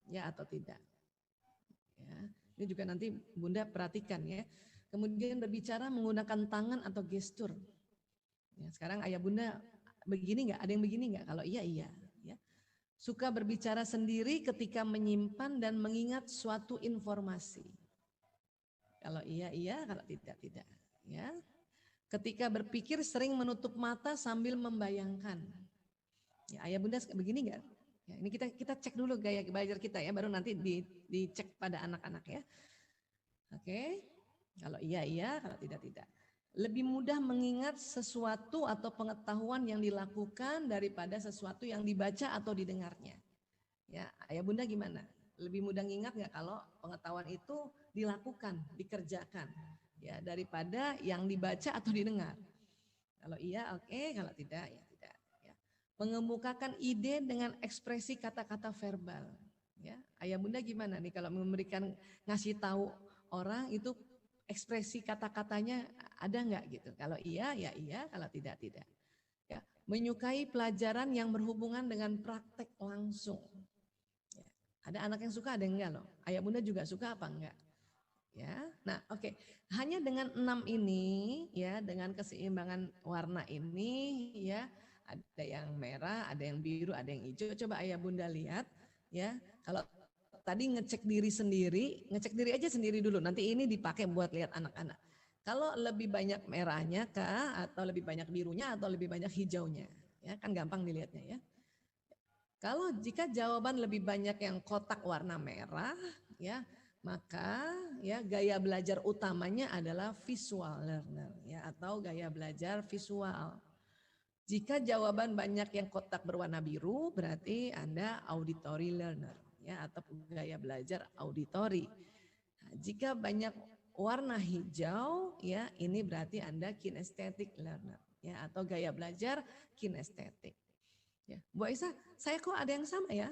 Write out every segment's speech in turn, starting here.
ya atau tidak. Ya, ini juga nanti Bunda perhatikan ya. Kemudian berbicara menggunakan tangan atau gestur. Ya, sekarang ayah Bunda begini nggak? Ada yang begini nggak? Kalau iya iya. Ya. Suka berbicara sendiri ketika menyimpan dan mengingat suatu informasi. Kalau iya iya, kalau tidak tidak. Ya. Ketika berpikir sering menutup mata sambil membayangkan. Ya, ayah Bunda begini nggak? Ya, ini kita cek dulu gaya belajar kita ya, baru nanti dicek pada anak-anak ya. Oke, kalau iya iya, kalau tidak tidak. Lebih mudah mengingat sesuatu atau pengetahuan yang dilakukan daripada sesuatu yang dibaca atau didengarnya. Ya, ayah bunda gimana? Lebih mudah ngingat nggak kalau pengetahuan itu dilakukan, dikerjakan, ya daripada yang dibaca atau didengar. Kalau iya oke, kalau tidak ya tidak. Ya. Mengemukakan ide dengan ekspresi kata-kata verbal. Ya, ayah bunda gimana nih kalau memberikan ngasih tahu orang itu ekspresi kata-katanya ada nggak gitu? Kalau iya ya iya, kalau tidak tidak. Ya, menyukai pelajaran yang berhubungan dengan praktek langsung. Ya. Ada anak yang suka, ada yang enggak loh. Ayah bunda juga suka apa enggak? Ya, nah oke. Hanya dengan 6 ini, ya, dengan keseimbangan warna ini, ya, ada yang merah, ada yang biru, ada yang hijau. Coba ayah bunda lihat, ya. Kalau tadi ngecek diri aja sendiri dulu. Nanti ini dipakai buat lihat anak-anak. Kalau lebih banyak merahnya kah, atau lebih banyak birunya, atau lebih banyak hijaunya, ya kan gampang dilihatnya ya. Kalau jika jawaban lebih banyak yang kotak warna merah, ya, maka ya gaya belajar utamanya adalah visual learner ya atau gaya belajar visual. Jika jawaban banyak yang kotak berwarna biru, berarti Anda auditory learner ya atau gaya belajar auditori. Nah, jika banyak warna hijau, ya ini berarti Anda kinesthetic learner ya atau gaya belajar kinestetik. Ya, Bu Aisyah, saya kok ada yang sama ya?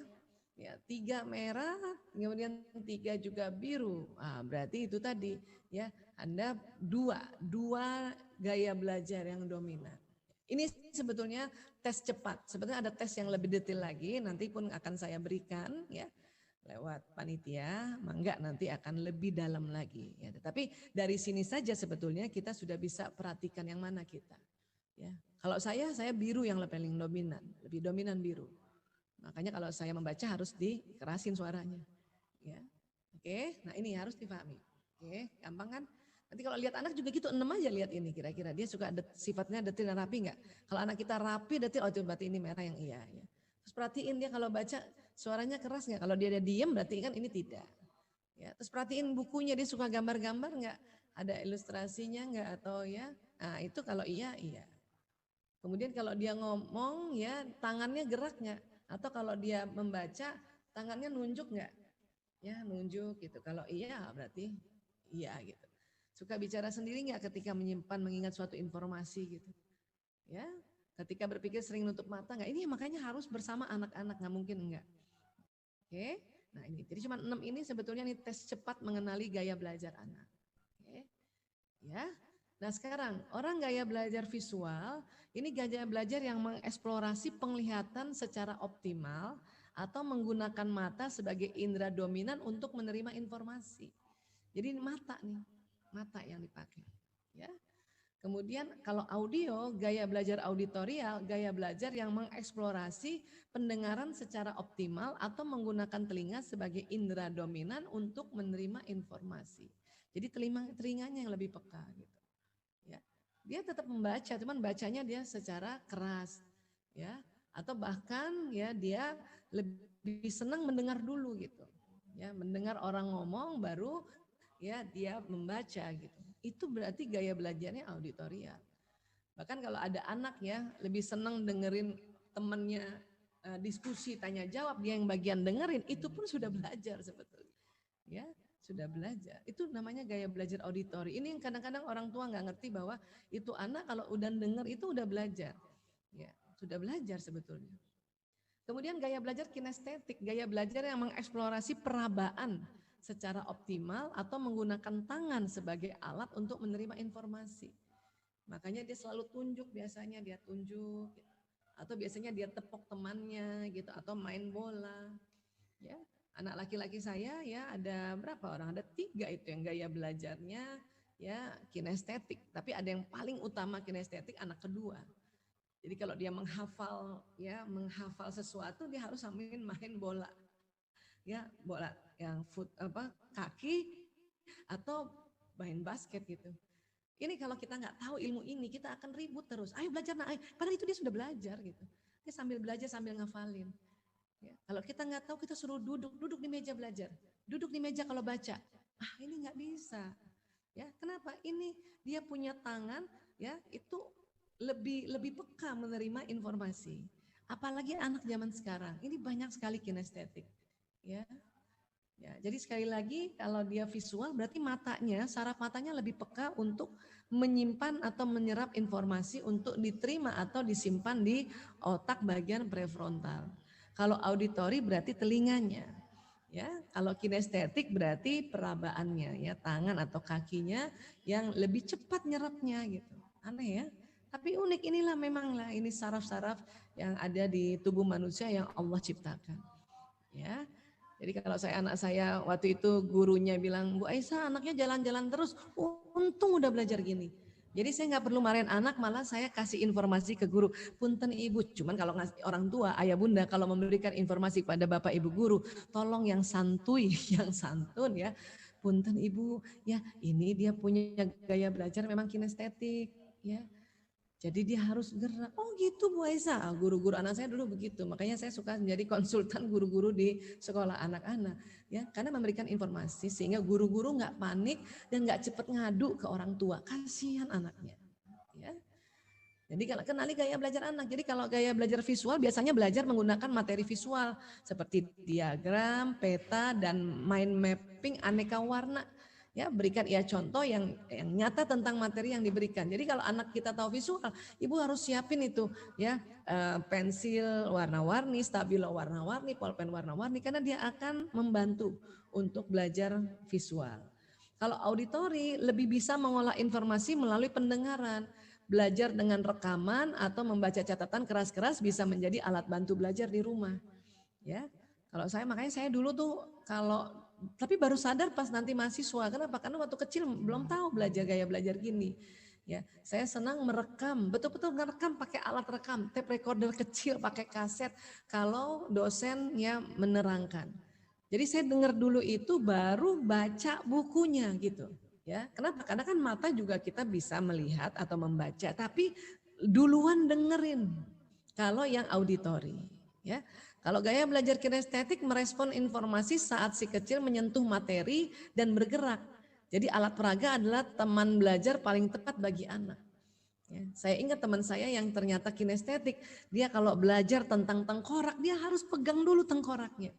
Ya, 3 merah, kemudian 3 juga biru. Ah, berarti itu tadi ya, Anda dua gaya belajar yang dominan. Ini sebetulnya tes cepat. Sebetulnya ada tes yang lebih detail lagi, nanti pun akan saya berikan ya lewat panitia, mangga nanti akan lebih dalam lagi. Ya, tapi dari sini saja sebetulnya kita sudah bisa perhatikan yang mana kita. Ya, kalau saya biru yang paling dominan, lebih dominan biru. Makanya kalau saya membaca harus dikerasin suaranya. Ya, oke. Nah ini harus dipahami. Oke, gampang kan? Nanti kalau lihat anak juga gitu, 6 aja lihat ini kira-kira dia suka sifatnya detil dan rapi nggak? Kalau anak kita rapi detil, oh itu berarti ini merah yang iya. Ya. Terus perhatiin dia kalau baca suaranya keras nggak? Kalau dia diem berarti kan ini tidak. Ya, terus perhatiin bukunya dia suka gambar-gambar nggak? Ada ilustrasinya nggak atau ya? Nah itu kalau iya iya. Kemudian kalau dia ngomong ya tangannya gerak nggak? Atau kalau dia membaca tangannya nunjuk nggak? Ya nunjuk gitu. Kalau iya berarti iya gitu. Suka bicara sendiri nggak ketika menyimpan mengingat suatu informasi gitu? Ya, ketika berpikir sering nutup mata nggak? Ini makanya harus bersama anak-anak nggak mungkin enggak. Oke, nah ini jadi cuma 6 ini sebetulnya nih tes cepat mengenali gaya belajar anak. Oke, ya. Nah sekarang orang gaya belajar visual ini gaya belajar yang mengeksplorasi penglihatan secara optimal atau menggunakan mata sebagai indera dominan untuk menerima informasi. Jadi mata nih, mata yang dipakai. Ya. Kemudian kalau audio, gaya belajar auditorial, gaya belajar yang mengeksplorasi pendengaran secara optimal atau menggunakan telinga sebagai indera dominan untuk menerima informasi. Jadi telinganya yang lebih peka gitu. Ya. Dia tetap membaca, cuman bacanya dia secara keras, ya. Atau bahkan ya dia lebih senang mendengar dulu gitu. Ya, mendengar orang ngomong baru ya dia membaca gitu. Itu berarti gaya belajarnya auditorial. Bahkan kalau ada anak ya lebih senang dengerin temennya diskusi tanya jawab, dia yang bagian dengerin, itu pun sudah belajar sebetulnya. Ya, sudah belajar. Itu namanya gaya belajar auditori. Ini yang kadang-kadang orang tua nggak ngerti bahwa itu anak kalau udah denger itu udah belajar. Ya, sudah belajar sebetulnya. Kemudian gaya belajar kinestetik, gaya belajar yang mengeksplorasi perabaan secara optimal atau menggunakan tangan sebagai alat untuk menerima informasi. Makanya dia selalu tunjuk, biasanya dia tunjuk gitu. Atau biasanya dia tepok temannya gitu atau main bola. Ya. Anak laki-laki saya ya ada berapa orang? Ada 3 itu yang gaya belajarnya ya kinestetik. Tapi ada yang paling utama kinestetik anak kedua. Jadi kalau dia menghafal sesuatu dia harus sambil main bola. Ya, bola yang kaki atau main basket gitu. Ini kalau kita nggak tahu ilmu ini, kita akan ribut terus. Ayo belajar, ayo. Padahal itu dia sudah belajar gitu. Dia sambil belajar sambil ngafalin. Ya, kalau kita nggak tahu, kita suruh duduk di meja belajar, duduk di meja kalau baca. Ini nggak bisa. Ya, kenapa? Ini dia punya tangan, ya itu lebih peka menerima informasi. Apalagi anak zaman sekarang, ini banyak sekali kinestetik. Ya, jadi sekali lagi kalau dia visual berarti matanya, saraf matanya lebih peka untuk menyimpan atau menyerap informasi untuk diterima atau disimpan di otak bagian prefrontal. Kalau auditori berarti telinganya. Ya, kalau kinestetik berarti perabaannya, ya tangan atau kakinya yang lebih cepat nyerapnya gitu. Aneh ya. Tapi unik, inilah memanglah ini saraf-saraf yang ada di tubuh manusia yang Allah ciptakan. Ya. Jadi kalau anak saya waktu itu gurunya bilang, Bu Aisyah anaknya jalan-jalan terus, untung udah belajar gini. Jadi saya nggak perlu marahin anak, malah saya kasih informasi ke guru. Punten ibu, cuman kalau ngasih orang tua, ayah bunda, kalau memberikan informasi kepada bapak ibu guru, tolong yang santuy, yang santun ya. Punten ibu, ya ini dia punya gaya belajar memang kinestetik, ya. Jadi dia harus gerak. Oh gitu Bu Aisyah, guru-guru anak saya dulu begitu. Makanya saya suka menjadi konsultan guru-guru di sekolah anak-anak. Ya, karena memberikan informasi sehingga guru-guru nggak panik dan nggak cepat ngadu ke orang tua. Kasihan anaknya. Ya. Jadi kalau kenali gaya belajar anak. Jadi kalau gaya belajar visual biasanya belajar menggunakan materi visual seperti diagram, peta, dan mind mapping aneka warna. Ya, berikan ia contoh yang nyata tentang materi yang diberikan. Jadi kalau anak kita tahu visual, ibu harus siapin itu ya pensil warna-warni, stabilo warna-warni, pulpen warna-warni karena dia akan membantu untuk belajar visual. Kalau auditori lebih bisa mengolah informasi melalui pendengaran. Belajar dengan rekaman atau membaca catatan keras-keras bisa menjadi alat bantu belajar di rumah. Ya, kalau makanya saya dulu tuh tapi baru sadar pas nanti mahasiswa. Kenapa? Karena waktu kecil belum tahu gaya belajar gini. Ya, saya senang merekam, betul-betul merekam pakai alat rekam, tape recorder kecil, pakai kaset. Kalau dosen ya menerangkan. Jadi saya dengar dulu itu baru baca bukunya gitu. Ya, kenapa? Karena kan mata juga kita bisa melihat atau membaca, tapi duluan dengerin. Kalau yang auditori, ya. Kalau gaya belajar kinestetik merespon informasi saat si kecil menyentuh materi dan bergerak. Jadi alat peraga adalah teman belajar paling tepat bagi anak. Ya, saya ingat teman saya yang ternyata kinestetik, dia kalau belajar tentang tengkorak, dia harus pegang dulu tengkoraknya.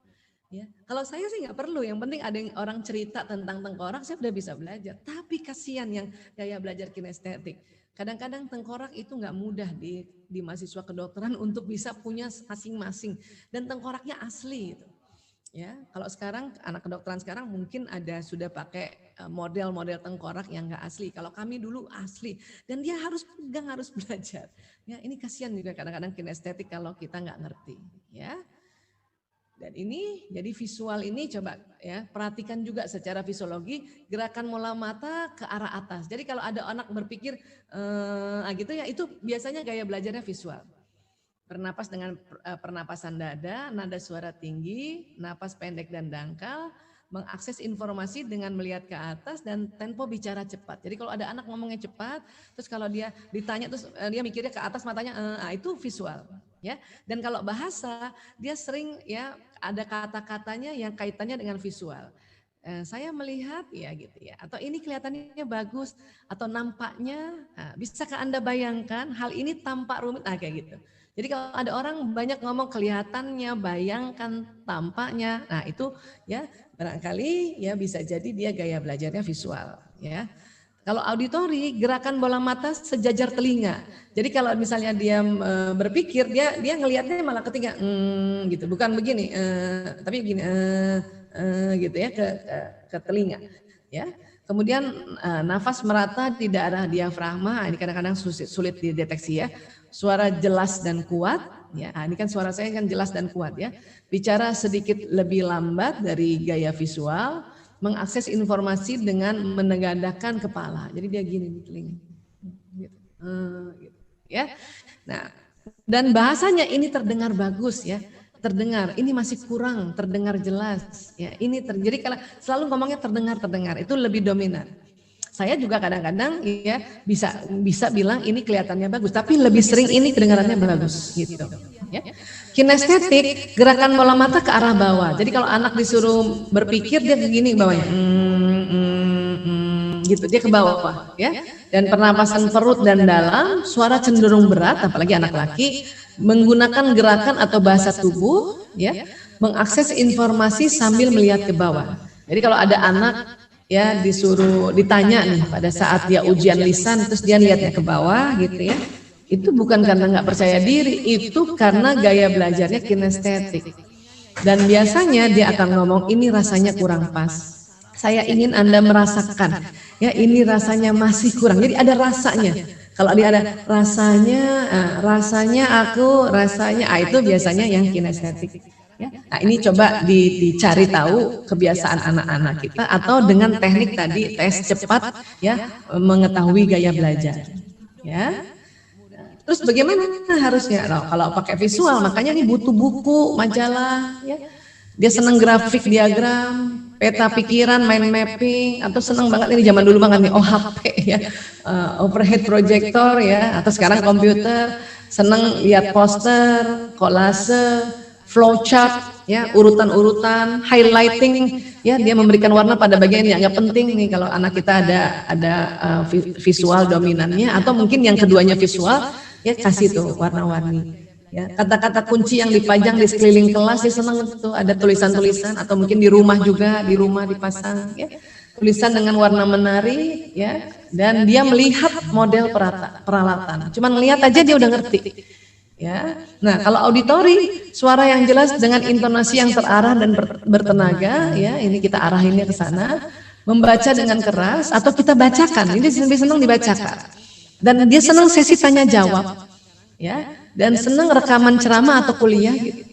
Ya, kalau saya sih nggak perlu, yang penting ada yang orang cerita tentang tengkorak, saya udah bisa belajar. Tapi kasihan yang gaya belajar kinestetik. Kadang-kadang tengkorak itu nggak mudah di mahasiswa kedokteran untuk bisa punya masing-masing dan tengkoraknya asli. Gitu. Ya, kalau sekarang anak kedokteran sekarang mungkin sudah pakai model-model tengkorak yang nggak asli. Kalau kami dulu asli dan dia harus pegang, harus belajar. Ya, ini kasihan juga kadang-kadang kinestetik kalau kita nggak ngerti. Ya. Dan ini jadi visual ini coba ya perhatikan juga secara fisiologi gerakan bola mata ke arah atas. Jadi kalau ada anak berpikir gitu ya itu biasanya gaya belajarnya visual. Bernapas dengan pernapasan dada, nada suara tinggi, napas pendek dan dangkal, mengakses informasi dengan melihat ke atas dan tempo bicara cepat. Jadi kalau ada anak ngomongnya cepat, terus kalau dia ditanya terus dia mikirnya ke atas matanya, itu visual. Ya, dan kalau bahasa dia sering ya ada kata-katanya yang kaitannya dengan visual. Saya melihat ya gitu ya, atau ini kelihatannya bagus atau nampaknya, bisakah Anda bayangkan hal ini tampak rumit, kayak gitu. Jadi kalau ada orang banyak ngomong kelihatannya, bayangkan, tampaknya, nah itu ya barangkali ya bisa jadi dia gaya belajarnya visual ya. Kalau auditori, gerakan bola mata sejajar telinga. Jadi kalau misalnya dia berpikir, dia ngelihatnya malah ke telinga, gitu. Bukan begini, tapi begini, gitu ya ke telinga. Ya, Kemudian nafas merata di daerah diafragma, ini kadang-kadang sulit dideteksi ya. Suara jelas dan kuat, ya. Ini kan suara saya kan jelas dan kuat ya. Bicara sedikit lebih lambat dari gaya visual, mengakses informasi dengan menegadakan kepala. Jadi dia gini di telinga. Gitu. Gitu. Ya. Nah, dan bahasanya ini terdengar bagus ya. Terdengar, ini masih kurang, terdengar jelas. Ya, ini terjadi kalau selalu ngomongnya terdengar, itu lebih dominan. Saya juga kadang-kadang ya bisa bilang ini kelihatannya bagus, tapi lebih sering ini kedengarannya bagus gitu. Ya. Kinestetik, gerakan bola mata ke arah bawah. Jadi kalau anak disuruh berpikir dia begini bawahnya, gitu dia ke bawah ya. Dan pernapasan perut dan dalam, suara cenderung berat, apalagi anak laki, menggunakan gerakan atau bahasa tubuh, ya, mengakses informasi sambil melihat ke bawah. Jadi kalau ada anak ya disuruh ditanya nih pada saat dia ujian lisan, terus dia lihatnya ke bawah gitu ya, itu bukan karena nggak percaya diri, itu karena gaya belajarnya kinestetik. Dan biasanya dia akan ngomong ini rasanya kurang pas. Saya ingin Anda merasakan, ya ini rasanya masih kurang. Jadi ada rasanya. Kalau dia ada rasanya, itu biasanya yang kinestetik. Ya. Nah ini coba dicari tahu kebiasaan anak-anak kita atau dengan teknik tadi tes cepat ya mengetahui gaya belajar. Ya. Terus bagaimana harusnya? Nah, kalau pakai visual makanya ini butuh buku, majalah. Ya. Dia senang grafik, diagram, peta pikiran, mind mapping, atau senang banget ini zaman dulu banget nih OHP ya, overhead projector ya, atau sekarang komputer, senang lihat poster, kolase, flowchart ya, urutan-urutan, highlighting ya, dia memberikan warna pada bagian yang nggak penting nih kalau anak kita ada visual dominannya, atau mungkin yang keduanya visual ya kasih tuh warna-warni. Ya, kata-kata kunci yang dipajang di sekeliling kelas dia senang itu ada tulisan-tulisan, atau mungkin di rumah juga, di rumah dipasang ya, tulisan dengan warna menari ya, dan dia melihat model peralatan. Cuman melihat aja dia udah ngerti. Ya. Nah, kalau auditori, suara yang jelas dengan intonasi yang terarah dan bertenaga ya, ini kita arahinnya ke sana, membaca dengan keras atau kita bacakan. Ini lebih senang dibacakan. Dan dia senang sesi tanya jawab. Ya, dan senang rekaman ceramah atau kuliah gitu.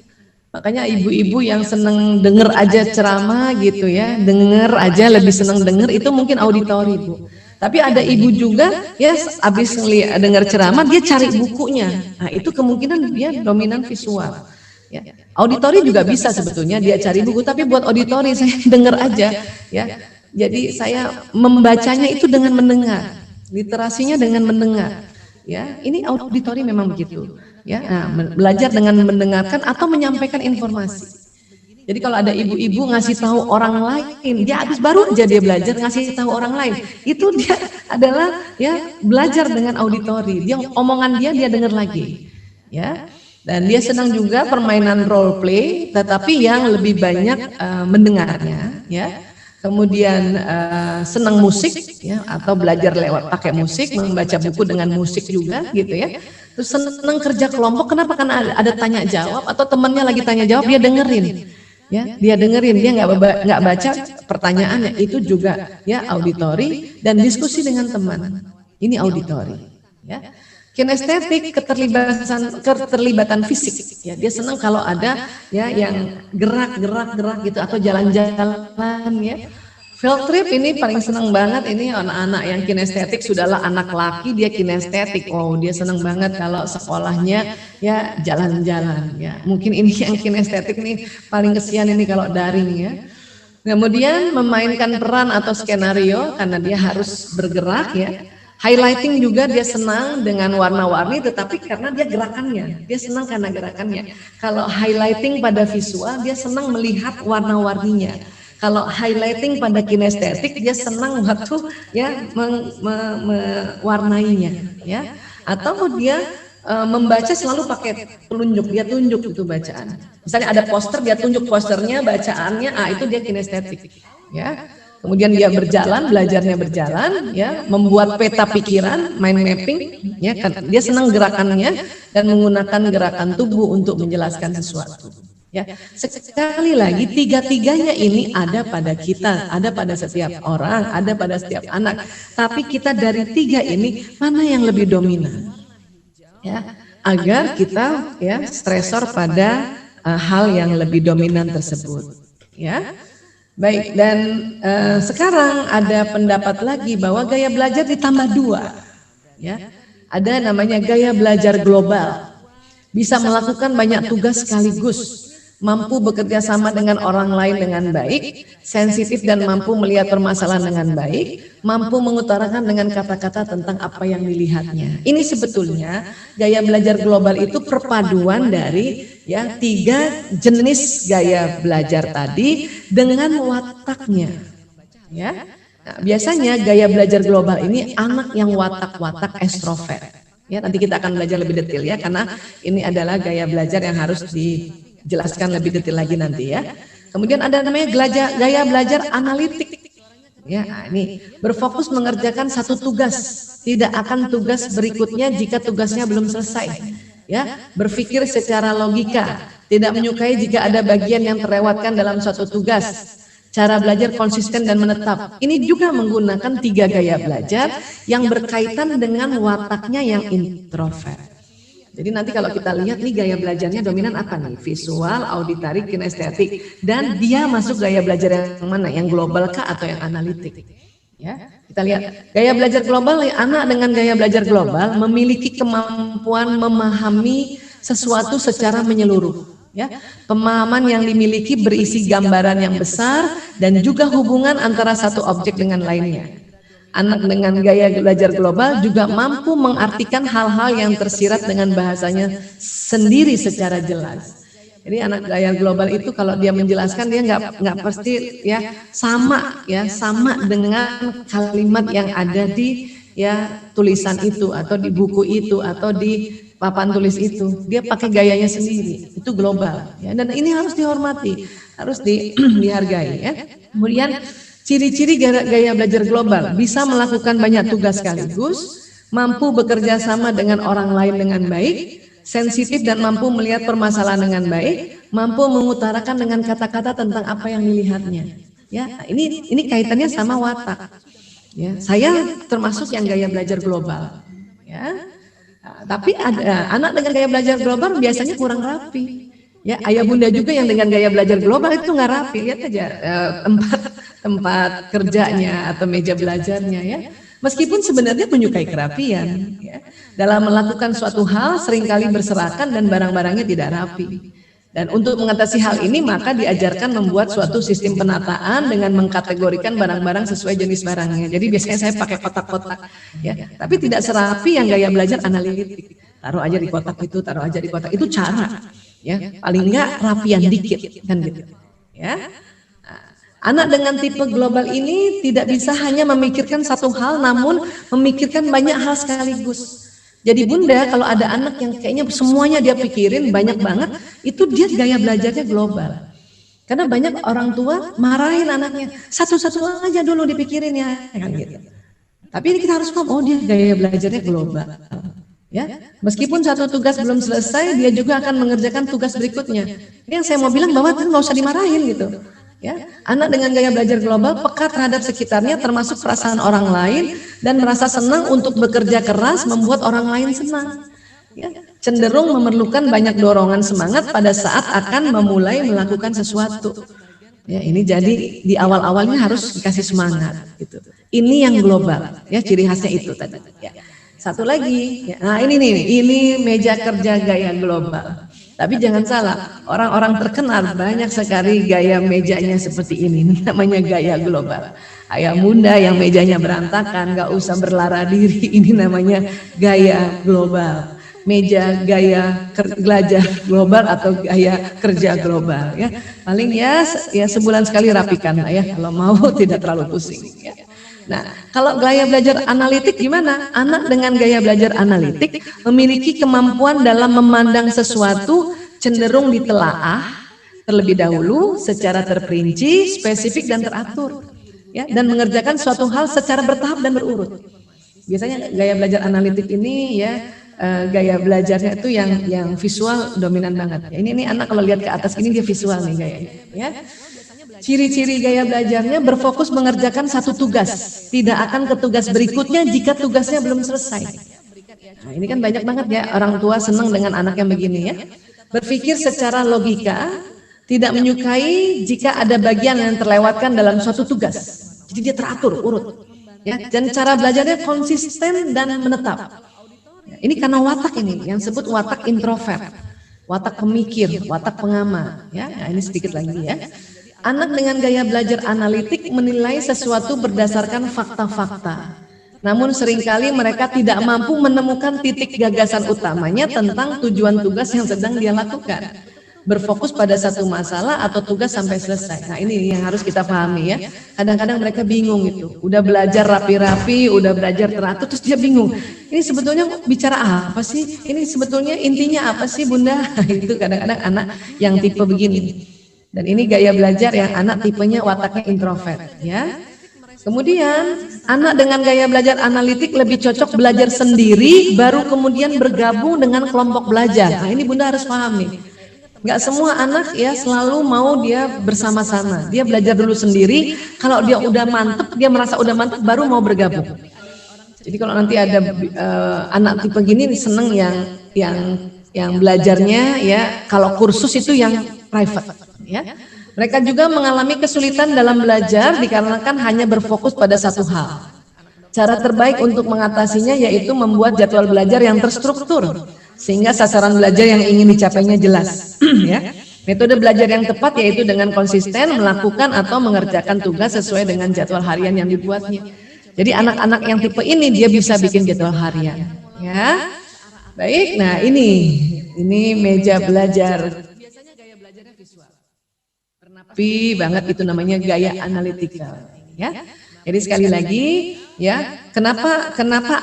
Makanya ibu-ibu yang senang denger aja ceramah gitu ya, denger aja lebih senang denger, itu mungkin auditori Bu. Tapi ada ibu juga ya habis dengar ceramah dia cari bukunya. Nah, itu kemungkinan dia dominan visual. Ya. Auditori juga bisa sebetulnya dia cari buku, tapi buat auditori saya denger aja ya. Jadi saya membacanya itu dengan mendengar, literasinya dengan mendengar. Ya, ini auditori memang begitu. Ya, nah, belajar dengan mendengarkan atau menyampaikan informasi. Jadi kalau ada ibu-ibu ngasih tahu orang lain, dia habis baru aja dia belajar ngasih tahu orang lain, itu dia adalah ya belajar dengan auditori. Dia omongan dia dengar lagi. Ya. Dan dia senang juga permainan role play, tetapi yang lebih banyak mendengarnya. Ya. Kemudian senang musik ya, atau belajar lewat pakai musik, membaca buku dengan musik juga gitu ya. Terus senang kerja kelompok, kenapa? Karena ada tanya jawab atau temannya lagi tanya jawab dia dengerin. Ya, dia dengerin, dia nggak baca pertanyaannya, itu juga ya auditori, dan diskusi dengan teman. Ini auditori ya. Kinestetik, keterlibatan fisik ya, dia senang kalau ada ya yang gerak gitu atau jalan-jalan ya. Field trip ini paling senang banget, ini anak-anak yang kinestetik, sudahlah anak laki dia kinestetik. Oh, dia senang banget kalau sekolahnya ya jalan-jalan ya. Mungkin ini yang kinestetik nih paling kesian ini kalau daring ya. Kemudian memainkan peran atau skenario karena dia harus bergerak ya. Highlighting juga dia senang dengan warna-warni, tetapi karena dia gerakannya, dia senang karena gerakannya. Kalau highlighting pada visual, dia senang melihat warna-warninya. Kalau highlighting pada kinestetik, dia senang waktu ya mewarnainya, ya. Atau dia membaca selalu pakai telunjuk, dia tunjuk itu bacaan. Misalnya ada poster, dia tunjuk posternya, bacaannya, itu dia kinestetik, ya. Kemudian dia berjalan, belajarnya berjalan, ya, membuat peta pikiran, mind mapping, ya, kan dia senang gerakannya dan menggunakan gerakan tubuh untuk menjelaskan sesuatu. Ya, sekali lagi tiga-tiganya ini ada pada kita, ada pada setiap orang, ada pada setiap anak. Tapi kita dari tiga ini mana yang lebih dominan? Ya, agar kita ya stresor pada hal yang lebih dominan tersebut. Ya, baik. Dan sekarang ada pendapat lagi bahwa gaya belajar ditambah dua. Ya, ada namanya gaya belajar global. Bisa melakukan banyak tugas sekaligus, mampu bekerja sama dengan orang lain dengan baik, sensitif dan mampu melihat permasalahan dengan baik, mampu mengutarakan dengan kata-kata tentang apa yang dilihatnya. Ini sebetulnya gaya belajar global itu perpaduan dari ya tiga jenis gaya belajar tadi dengan wataknya. Ya. Nah, biasanya gaya belajar global ini anak yang watak-watak ekstrovert. Ya, nanti kita akan belajar lebih detail ya, karena ini adalah gaya belajar yang harus dijelaskan lebih detail lagi nanti ya. Kemudian ada namanya gaya belajar analitik. Ya, nah ini berfokus mengerjakan satu tugas, tidak akan tugas berikutnya jika tugasnya belum selesai. Ya, berpikir secara logika, tidak menyukai jika ada bagian yang terlewatkan dalam suatu tugas. Cara belajar konsisten dan menetap. Ini juga menggunakan tiga gaya belajar yang berkaitan dengan wataknya yang introvert. Jadi nanti kalau kita lihat nih gaya belajarnya dominan apa nih? Visual, auditory, kinestetik. Dan dia masuk gaya belajar yang mana? Yang global kah atau yang analitik? Ya, kita lihat gaya belajar global, anak dengan gaya belajar global memiliki kemampuan memahami sesuatu secara menyeluruh. Ya, pemahaman yang dimiliki berisi gambaran yang besar dan juga hubungan antara satu objek dengan lainnya. Anak dengan gaya belajar global juga mampu mengartikan hal-hal yang tersirat dengan bahasanya sendiri secara jelas. Jadi anak gaya global itu kalau dia menjelaskan dia nggak pasti ya sama dengan kalimat yang ada di ya tulisan itu atau di buku itu atau di papan tulis itu. Dia pakai gayanya sendiri. Itu global ya, dan ini harus dihormati, harus dihargai ya. Kemudian ciri-ciri gaya belajar global, bisa melakukan banyak tugas sekaligus, mampu bekerja sama dengan orang lain dengan baik, sensitif dan mampu melihat permasalahan dengan baik, mampu mengutarakan dengan kata-kata tentang apa yang dilihatnya. Ya, ini kaitannya sama watak. Ya, saya termasuk yang gaya belajar global. Ya, tapi ada anak dengan gaya belajar global biasanya kurang rapi. Ya, ayah bunda juga yang dengan gaya belajar global itu nggak rapi. Lihat aja tempat kerjanya atau meja belajarnya ya. Meskipun sebenarnya menyukai kerapian, ya. Dalam melakukan suatu hal seringkali berserakan dan barang-barangnya tidak rapi. Dan untuk mengatasi hal ini maka diajarkan membuat suatu sistem penataan dengan mengkategorikan barang-barang sesuai jenis barangnya. Jadi biasanya saya pakai kotak-kotak, ya. Tapi tidak serapi yang gaya belajar analitik. Taruh aja di kotak itu, taruh aja di kotak itu cara, ya. Paling enggak rapian dikit, kan gitu, ya. Anak dengan tipe global ini tidak bisa hanya memikirkan satu hal, namun memikirkan banyak hal sekaligus. Jadi bunda kalau ada anak yang kayaknya semuanya dia pikirin banyak banget, itu dia gaya belajarnya global. Karena banyak orang tua marahin anaknya, satu-satu aja dulu dipikirin ya, kan gitu. Tapi ini kita harus paham, oh dia gaya belajarnya global. Ya, meskipun satu tugas belum selesai, dia juga akan mengerjakan tugas berikutnya. Ini yang saya mau bilang bahwa nggak usah dimarahin gitu. Ya, anak dengan gaya belajar global peka terhadap sekitarnya termasuk perasaan orang lain dan merasa senang untuk bekerja keras membuat orang lain senang. Ya, cenderung memerlukan banyak dorongan semangat pada saat akan memulai melakukan sesuatu. Ya, ini jadi di awal-awalnya harus dikasih semangat gitu. Ini yang global, ya ciri khasnya itu tadi. Ya. Satu lagi, ya, nah ini meja kerja gaya global. Tapi jangan salah, orang-orang terkenal banyak sekali gaya mejanya seperti ini, namanya gaya global. Ayah bunda yang mejanya berantakan, nggak usah berlara diri, ini namanya gaya global. Meja gaya belajar global atau gaya kerja global ya. Paling ya sebulan sekali rapikan ya, kalau mau tidak terlalu pusing ya. Nah, kalau gaya belajar analitik gimana? Anak dengan gaya belajar analitik memiliki kemampuan dalam memandang sesuatu cenderung ditelaah terlebih dahulu secara terperinci, spesifik dan teratur. Ya, dan mengerjakan suatu hal secara bertahap dan berurut. Biasanya gaya belajar analitik ini ya gaya belajarnya itu yang visual dominan banget. Ini anak kalau lihat ke atas ini dia visual nih gayanya. Ya. Ciri-ciri gaya belajarnya berfokus mengerjakan satu tugas, tidak akan ke tugas berikutnya jika tugasnya belum selesai. Nah, ini kan banyak banget ya orang tua senang dengan anak yang begini ya. Berpikir secara logika, tidak menyukai jika ada bagian yang terlewatkan dalam suatu tugas. Jadi dia teratur, urut. Ya, dan cara belajarnya konsisten dan menetap. Ini karena watak ini, yang disebut watak introvert, watak pemikir, watak pengamat. Ya, nah ini sedikit lagi ya. Anak dengan gaya belajar analitik menilai sesuatu berdasarkan fakta-fakta. Namun seringkali mereka tidak mampu menemukan titik gagasan utamanya tentang tujuan tugas yang sedang dia lakukan. Berfokus pada satu masalah atau tugas sampai selesai. Nah ini yang harus kita pahami ya. Kadang-kadang mereka bingung gitu. Udah belajar rapi-rapi, udah belajar teratur, terus dia bingung. Ini sebetulnya bicara apa sih? Ini sebetulnya intinya apa sih Bunda? Itu kadang-kadang anak yang tipe begini. Dan ini gaya belajar yang anak tipenya wataknya introvert, ya. Kemudian anak dengan gaya belajar analitik lebih cocok belajar sendiri, baru kemudian bergabung dengan kelompok belajar. Nah ini Bunda harus pahami. Nggak semua anak ya selalu mau dia bersama-sama. Dia belajar dulu sendiri. Kalau dia udah mantep, dia merasa udah mantep, baru mau bergabung. Jadi kalau nanti ada anak tipe gini seneng yang belajarnya ya kalau kursus itu yang private. Ya. Mereka juga mengalami kesulitan dalam belajar dikarenakan hanya berfokus pada satu hal. Cara terbaik untuk mengatasinya yaitu membuat jadwal belajar yang terstruktur, sehingga sasaran belajar yang ingin dicapainya jelas. Ya. Metode belajar yang tepat yaitu dengan konsisten melakukan atau mengerjakan tugas sesuai dengan jadwal harian yang dibuatnya. Jadi anak-anak yang tipe ini dia bisa bikin jadwal harian. Ya. Baik, nah ini meja belajar. Tapi banget itu namanya gaya analitikal ya. Jadi sekali lagi ya, kenapa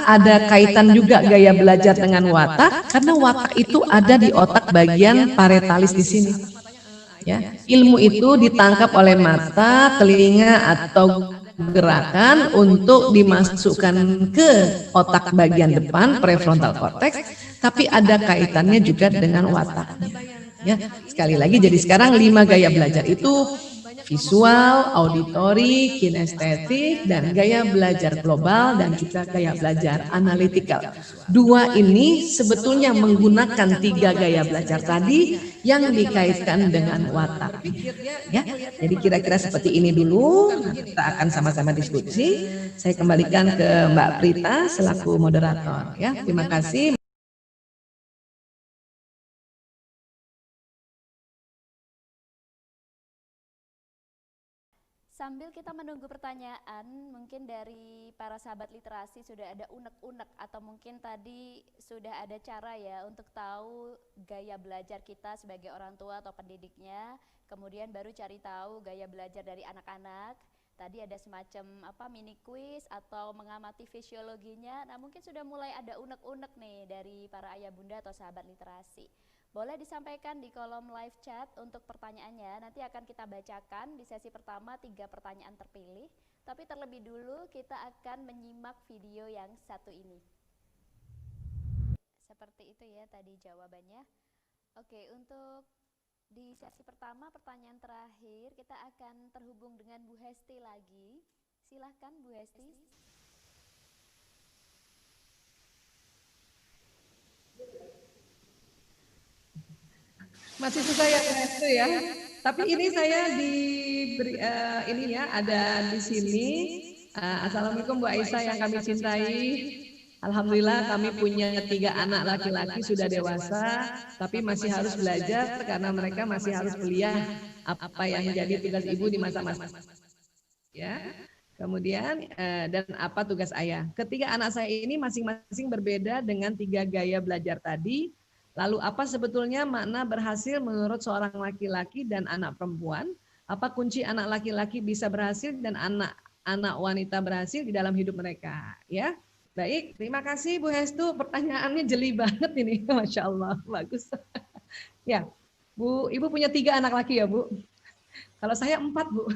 ada kaitan juga gaya belajar dengan watak? Karena watak itu ada di otak bagian paretalis di sini. Ya, ilmu itu ditangkap oleh mata, telinga atau gerakan untuk dimasukkan ke otak bagian depan prefrontal cortex, tapi ada kaitannya juga dengan watak. Ya, sekali lagi jadi sekarang 5 gaya belajar itu visual, auditori, kinestetik, dan gaya belajar global dan juga gaya belajar analitikal. 2 ini sebetulnya menggunakan 3 gaya belajar tadi yang dikaitkan dengan watak. Ya, jadi kira-kira seperti ini dulu. Kita akan sama-sama diskusi. Saya kembalikan ke Mbak Prita selaku moderator. Ya, terima kasih. Sambil kita menunggu pertanyaan, mungkin dari para sahabat literasi sudah ada unek-unek atau mungkin tadi sudah ada cara ya untuk tahu gaya belajar kita sebagai orang tua atau pendidiknya, kemudian baru cari tahu gaya belajar dari anak-anak. Tadi ada semacam mini quiz atau mengamati fisiologinya. Nah, mungkin sudah mulai ada unek-unek nih dari para ayah bunda atau sahabat literasi. Boleh disampaikan di kolom live chat untuk pertanyaannya. Nanti akan kita bacakan di sesi pertama 3 pertanyaan terpilih. Tapi terlebih dulu kita akan menyimak video yang satu ini. Seperti itu ya tadi jawabannya. Oke, untuk di sesi pertama pertanyaan terakhir kita akan terhubung dengan Bu Hesti lagi. Silahkan Bu Hesti. Masih susah ya itu ya. Tapi ini saya diberi ini ya ada di sini. Assalamualaikum Bu Aisyah yang kami cintai. Alhamdulillah kami punya 3 anak laki-laki sudah dewasa, tapi masih harus belajar karena mereka masih harus kuliah apa yang menjadi tugas ibu di masa-masa. Ya. Kemudian dan apa tugas ayah. Ketiga anak saya ini masing-masing berbeda dengan 3 gaya belajar tadi. Lalu apa sebetulnya makna berhasil menurut seorang laki-laki dan anak perempuan? Apa kunci anak laki-laki bisa berhasil dan anak wanita berhasil di dalam hidup mereka? Ya, baik. Terima kasih Bu Hestu. Pertanyaannya jeli banget ini, masya Allah, bagus. Ya, Bu, Ibu punya 3 anak laki ya Bu? Kalau saya 4 Bu.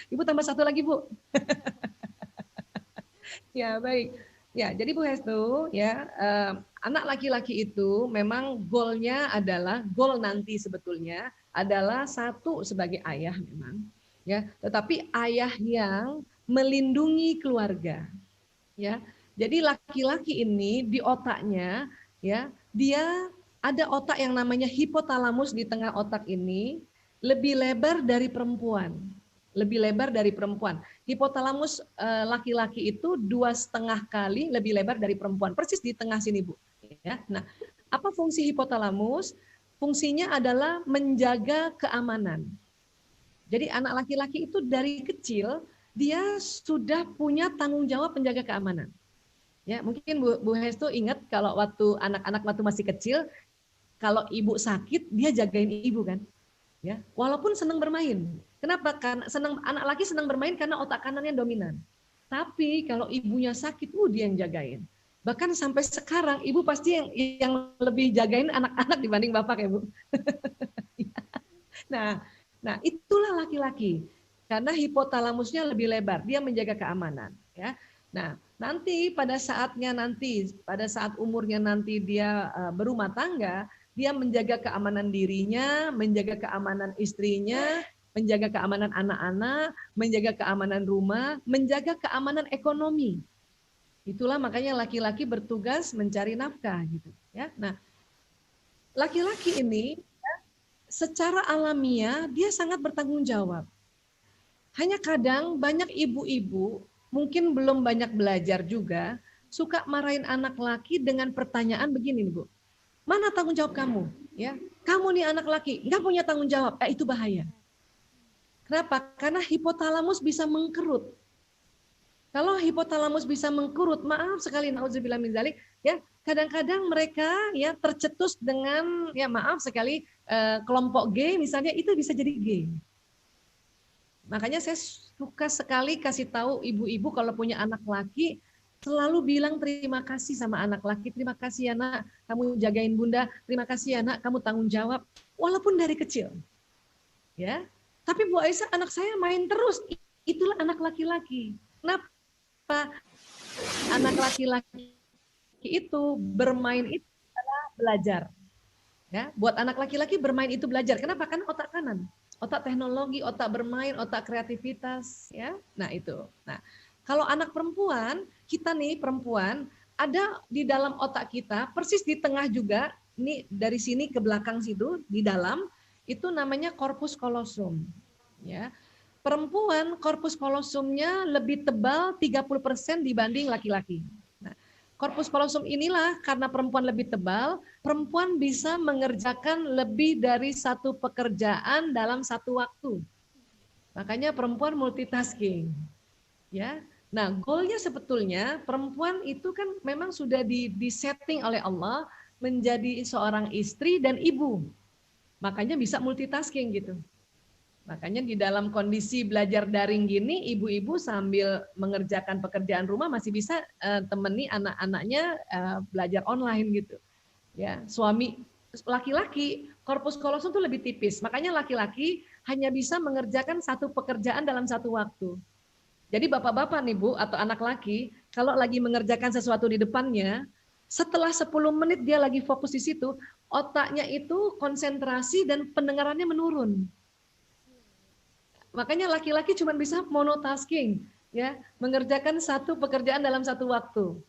Ibu tambah 1 lagi Bu. Ya baik. Ya, jadi Bu Hestu, ya anak laki-laki itu memang goalnya adalah goal nanti sebetulnya adalah satu sebagai ayah memang, ya. Tetapi ayah yang melindungi keluarga, ya. Jadi laki-laki ini di otaknya, ya, dia ada otak yang namanya hipotalamus di tengah otak ini lebih lebar dari perempuan, lebih lebar dari perempuan. Hipotalamus laki-laki itu 2,5 kali lebih lebar dari perempuan, persis di tengah sini Bu. Ya, nah apa fungsi hipotalamus? Fungsinya adalah menjaga keamanan. Jadi anak laki-laki itu dari kecil dia sudah punya tanggung jawab menjaga keamanan. Ya, mungkin Bu Hestu ingat kalau waktu anak-anak waktu masih kecil, kalau ibu sakit dia jagain ibu kan, ya. Walaupun senang bermain. Kenapa? Karena anak laki senang bermain karena otak kanannya dominan. Tapi kalau ibunya sakit, dia yang jagain. Bahkan sampai sekarang ibu pasti yang lebih jagain anak-anak dibanding bapak ya Bu. Nah, itulah laki-laki. Karena hipotalamusnya lebih lebar, dia menjaga keamanan, ya. Nah, nanti pada saat umurnya nanti dia berumah tangga, dia menjaga keamanan dirinya, menjaga keamanan istrinya, menjaga keamanan anak-anak, menjaga keamanan rumah, menjaga keamanan ekonomi. Itulah makanya laki-laki bertugas mencari nafkah gitu, ya. Nah, laki-laki ini secara alamiah dia sangat bertanggung jawab. Hanya kadang banyak ibu-ibu mungkin belum banyak belajar juga suka marahin anak laki dengan pertanyaan begini nih Bu. Mana tanggung jawab kamu? Ya, kamu nih anak laki nggak punya tanggung jawab. Itu bahaya. Kenapa? Karena hipotalamus bisa mengkerut. Kalau hipotalamus bisa mengkerut, maaf sekali nauzubillah min dzalik, ya kadang-kadang mereka ya tercetus dengan ya maaf sekali kelompok G misalnya itu bisa jadi G. Makanya saya suka sekali kasih tahu ibu-ibu kalau punya anak laki selalu bilang terima kasih sama anak laki, terima kasih ya nak kamu jagain bunda, terima kasih ya nak kamu tanggung jawab walaupun dari kecil. Ya. Tapi Bu Aisyah anak saya main terus. Itulah anak laki-laki. Kenapa? Anak laki-laki itu bermain itu adalah belajar. Ya, buat anak laki-laki bermain itu belajar. Kenapa? Karena otak kanan, otak teknologi, otak bermain, otak kreativitas, ya. Nah, itu. Nah, kalau anak perempuan, kita nih perempuan ada di dalam otak kita, persis di tengah juga, ini dari sini ke belakang situ, di dalam itu namanya korpus kolosum, ya. Perempuan korpus kolosumnya lebih tebal 30% dibanding laki-laki. Korpus kolosum inilah karena perempuan lebih tebal, perempuan bisa mengerjakan lebih dari satu pekerjaan dalam satu waktu. Makanya perempuan multitasking. Ya. Nah, goalnya sebetulnya perempuan itu kan memang sudah disetting oleh Allah menjadi seorang istri dan ibu. Makanya bisa multitasking gitu. Makanya di dalam kondisi belajar daring gini, ibu-ibu sambil mengerjakan pekerjaan rumah masih bisa temani anak-anaknya belajar online gitu. Ya, suami laki-laki korpus kolosum itu lebih tipis. Makanya laki-laki hanya bisa mengerjakan satu pekerjaan dalam satu waktu. Jadi bapak-bapak nih Bu atau anak laki, kalau lagi mengerjakan sesuatu di depannya, setelah 10 menit dia lagi fokus di situ, otaknya itu konsentrasi dan pendengarannya menurun. Makanya laki-laki cuma bisa monotasking, ya, mengerjakan satu pekerjaan dalam satu waktu.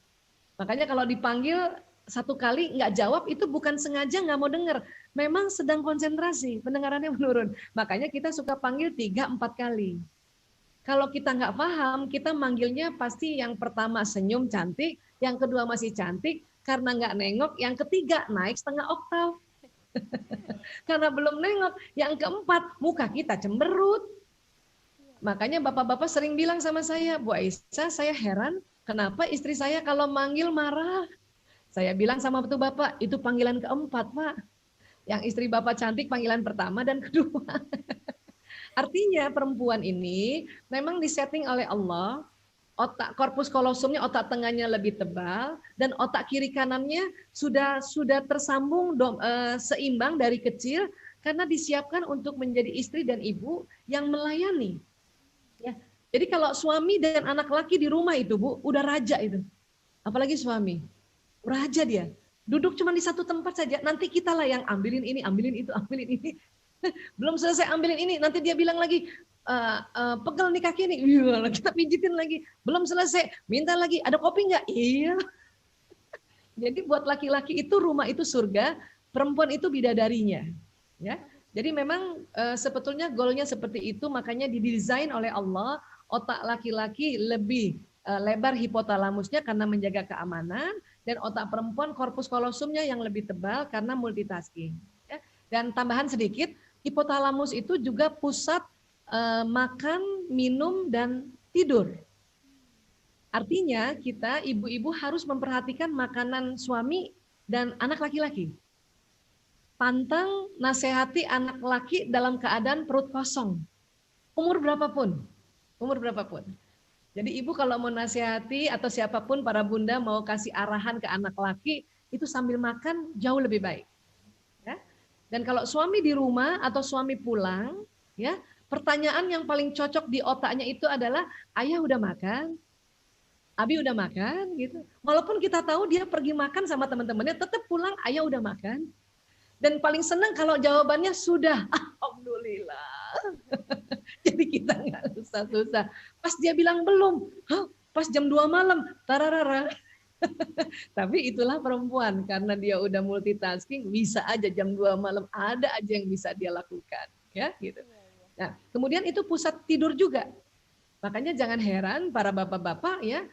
Makanya kalau dipanggil satu kali nggak jawab itu bukan sengaja nggak mau dengar, memang sedang konsentrasi, pendengarannya menurun. Makanya kita suka panggil 3-4 kali. Kalau kita nggak paham, kita manggilnya pasti yang pertama senyum cantik, yang kedua masih cantik, karena nggak nengok, yang ketiga naik setengah oktav. Karena belum nengok, yang keempat muka kita cemberut. Makanya bapak-bapak sering bilang sama saya, Bu Aisyah, saya heran kenapa istri saya kalau manggil marah. Saya bilang sama betul bapak, itu panggilan keempat, Pak. Yang istri bapak cantik panggilan pertama dan kedua. Artinya perempuan ini memang disetting oleh Allah, otak korpus kolosumnya, otak tengahnya lebih tebal, dan otak kiri kanannya sudah tersambung seimbang dari kecil, karena disiapkan untuk menjadi istri dan ibu yang melayani. Ya. Jadi kalau suami dan anak laki di rumah itu Bu, udah raja itu. Apalagi suami, raja dia. Duduk cuma di satu tempat saja, nanti kita lah yang ambilin ini, ambilin itu, ambilin ini. Belum selesai ambilin ini, nanti dia bilang lagi, pegel nih kaki nih, iya, kita pijitin lagi. Belum selesai, minta lagi, ada kopi nggak? Iya. Jadi buat laki-laki itu rumah itu surga, perempuan itu bidadarinya. Ya, jadi memang sebetulnya goalnya seperti itu, makanya didesain oleh Allah otak laki-laki lebih lebar hipotalamusnya karena menjaga keamanan, dan otak perempuan korpus kolosumnya yang lebih tebal karena multitasking. Ya. Dan tambahan sedikit, hipotalamus itu juga pusat makan, minum, dan tidur. Artinya kita ibu-ibu harus memperhatikan makanan suami dan anak laki-laki. Pantang nasihati anak laki dalam keadaan perut kosong. Umur berapapun. Umur berapapun. Jadi ibu kalau mau nasihati atau siapapun para bunda mau kasih arahan ke anak laki, itu sambil makan jauh lebih baik. Ya. Dan kalau suami di rumah atau suami pulang, ya, pertanyaan yang paling cocok di otaknya itu adalah, ayah udah makan? Abi udah makan gitu. Walaupun kita tahu dia pergi makan sama teman-temannya, tetap pulang ayah udah makan. Dan paling senang kalau jawabannya sudah. Alhamdulillah. Jadi kita nggak susah-susah. Pas dia bilang belum, hah, pas jam 2 malam, tararara. Tapi itulah perempuan, karena dia udah multitasking, bisa aja jam 2 malam ada aja yang bisa dia lakukan, ya gitu. Nah, kemudian itu pusat tidur juga. Makanya jangan heran para bapak-bapak ya,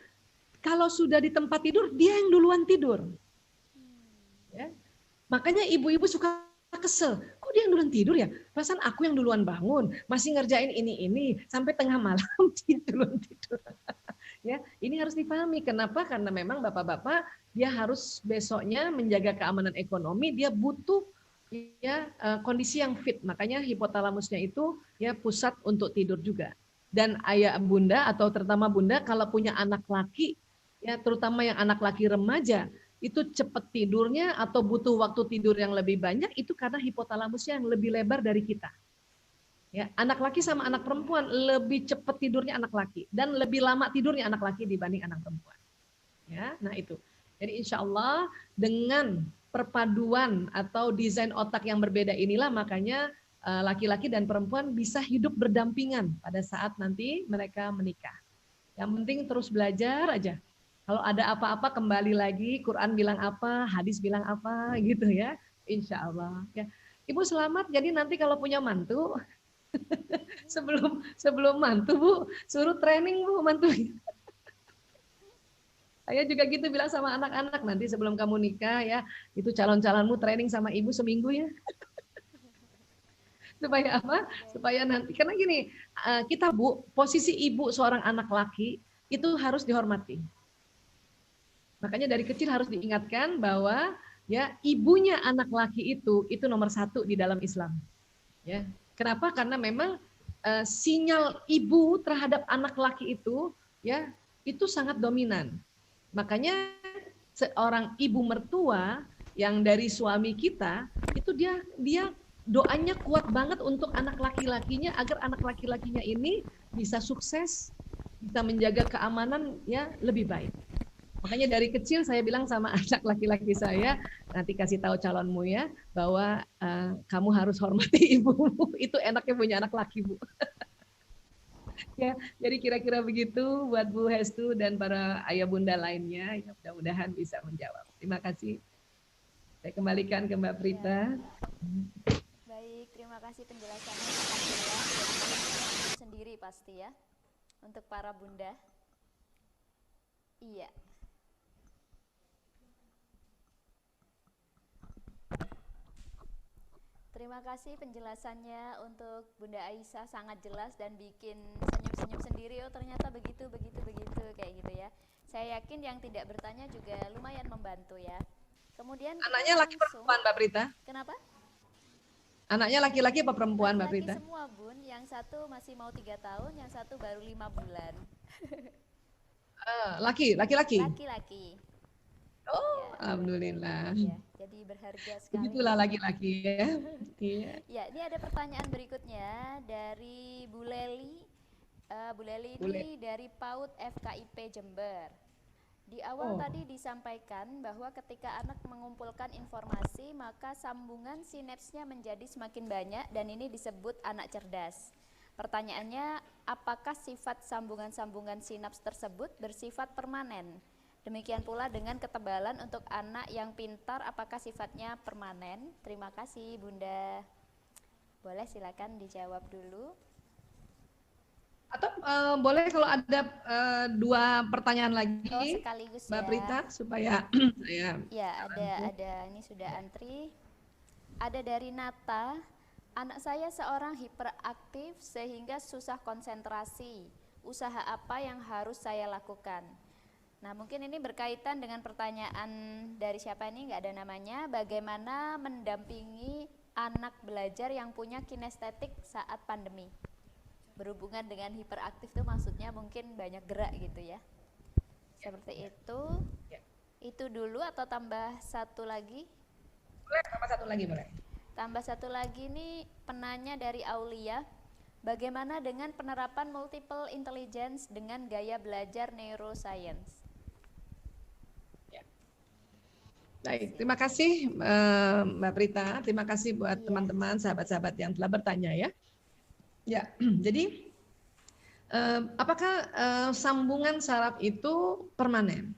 kalau sudah di tempat tidur, dia yang duluan tidur. Ya. Makanya ibu-ibu suka kesel. Kok dia yang duluan tidur ya? Perasaan aku yang duluan bangun, masih ngerjain ini, sampai tengah malam dia duluan tidur. Ya, ini harus dipahami. Kenapa? Karena memang bapak-bapak dia harus besoknya menjaga keamanan ekonomi, dia butuh ya kondisi yang fit. Makanya hipotalamusnya itu ya pusat untuk tidur juga. Dan ayah bunda atau terutama bunda kalau punya anak laki, ya terutama yang anak laki remaja, itu cepat tidurnya atau butuh waktu tidur yang lebih banyak itu karena hipotalamusnya yang lebih lebar dari kita. Ya, anak laki sama anak perempuan lebih cepat tidurnya anak laki dan lebih lama tidurnya anak laki dibanding anak perempuan. Ya, nah itu. Jadi insya Allah dengan perpaduan atau desain otak yang berbeda inilah makanya laki-laki dan perempuan bisa hidup berdampingan pada saat nanti mereka menikah. Yang penting terus belajar aja. Kalau ada apa-apa kembali lagi, Quran bilang apa, hadis bilang apa, gitu ya. Insya Allah. Ya. Ibu selamat. Jadi nanti kalau punya mantu, sebelum mantu Bu, suruh training Bu mantu. Saya juga gitu bilang sama anak-anak, nanti sebelum kamu nikah ya, itu calon-calonmu training sama ibu seminggu ya. Supaya apa? Supaya nanti, karena gini, kita Bu, posisi ibu seorang anak laki itu harus dihormati. Makanya dari kecil harus diingatkan bahwa ya ibunya anak laki itu nomor satu di dalam Islam. Ya, kenapa? Karena memang sinyal ibu terhadap anak laki itu ya itu sangat dominan. Makanya seorang ibu mertua yang dari suami kita itu dia doanya kuat banget untuk anak laki-lakinya agar anak laki-lakinya ini bisa sukses, bisa menjaga keamanan ya lebih baik. Makanya dari kecil saya bilang sama anak laki-laki saya, nanti kasih tahu calonmu ya, bahwa kamu harus hormati ibumu. Itu enaknya punya anak laki, Bu. Ya, jadi kira-kira begitu buat Bu Hestu dan para ayah bunda lainnya. Ya, mudah-mudahan bisa menjawab. Terima kasih. Saya kembalikan ke Mbak Prita. Baik, terima kasih penjelasannya sangat jelas sendiri pasti ya untuk para bunda. Iya. Terima kasih penjelasannya untuk Bunda Aisyah, sangat jelas dan bikin senyum-senyum sendiri. Oh ternyata begitu kayak gitu ya. Saya yakin yang tidak bertanya juga lumayan membantu ya. Kemudian anaknya laki perempuan Mbak Prita? Kenapa? Anaknya laki-laki apa perempuan Mbak Prita? Laki-laki semua Bun, yang satu masih mau 3 tahun, yang satu baru 5 bulan. Laki-laki? Laki-laki. Oh, ya. Alhamdulillah. Ya, jadi berharga sekali. Begitulah laki-laki ya. Iya. Ya, ini ada pertanyaan berikutnya dari Bu Leli. Bu Leli ini dari PAUD FKIP Jember. Di awal tadi disampaikan bahwa ketika anak mengumpulkan informasi, maka sambungan sinapsnya menjadi semakin banyak dan ini disebut anak cerdas. Pertanyaannya, apakah sifat sambungan-sambungan sinaps tersebut bersifat permanen? Demikian pula dengan ketebalan untuk anak yang pintar, apakah sifatnya permanen? Terima kasih Bunda. Boleh silakan dijawab dulu. Atau boleh kalau ada 2 pertanyaan lagi, sekaligus Mbak ya. Prita, supaya saya. Ya, ada. Ini sudah antri. Ada dari Nata. Anak saya seorang hiperaktif sehingga susah konsentrasi. Usaha apa yang harus saya lakukan? Nah, mungkin ini berkaitan dengan pertanyaan dari siapa ini, nggak ada namanya. Bagaimana mendampingi anak belajar yang punya kinestetik saat pandemi? Berhubungan dengan hiperaktif itu maksudnya mungkin banyak gerak gitu ya. Seperti itu. Itu dulu atau tambah satu lagi? Boleh, tambah satu lagi boleh. Tambah satu lagi nih penanya dari Aulia. Bagaimana dengan penerapan multiple intelligence dengan gaya belajar neuroscience? Baik, terima kasih Mbak Prita. Terima kasih buat teman-teman, sahabat-sahabat yang telah bertanya ya. Ya, jadi apakah sambungan saraf itu permanen?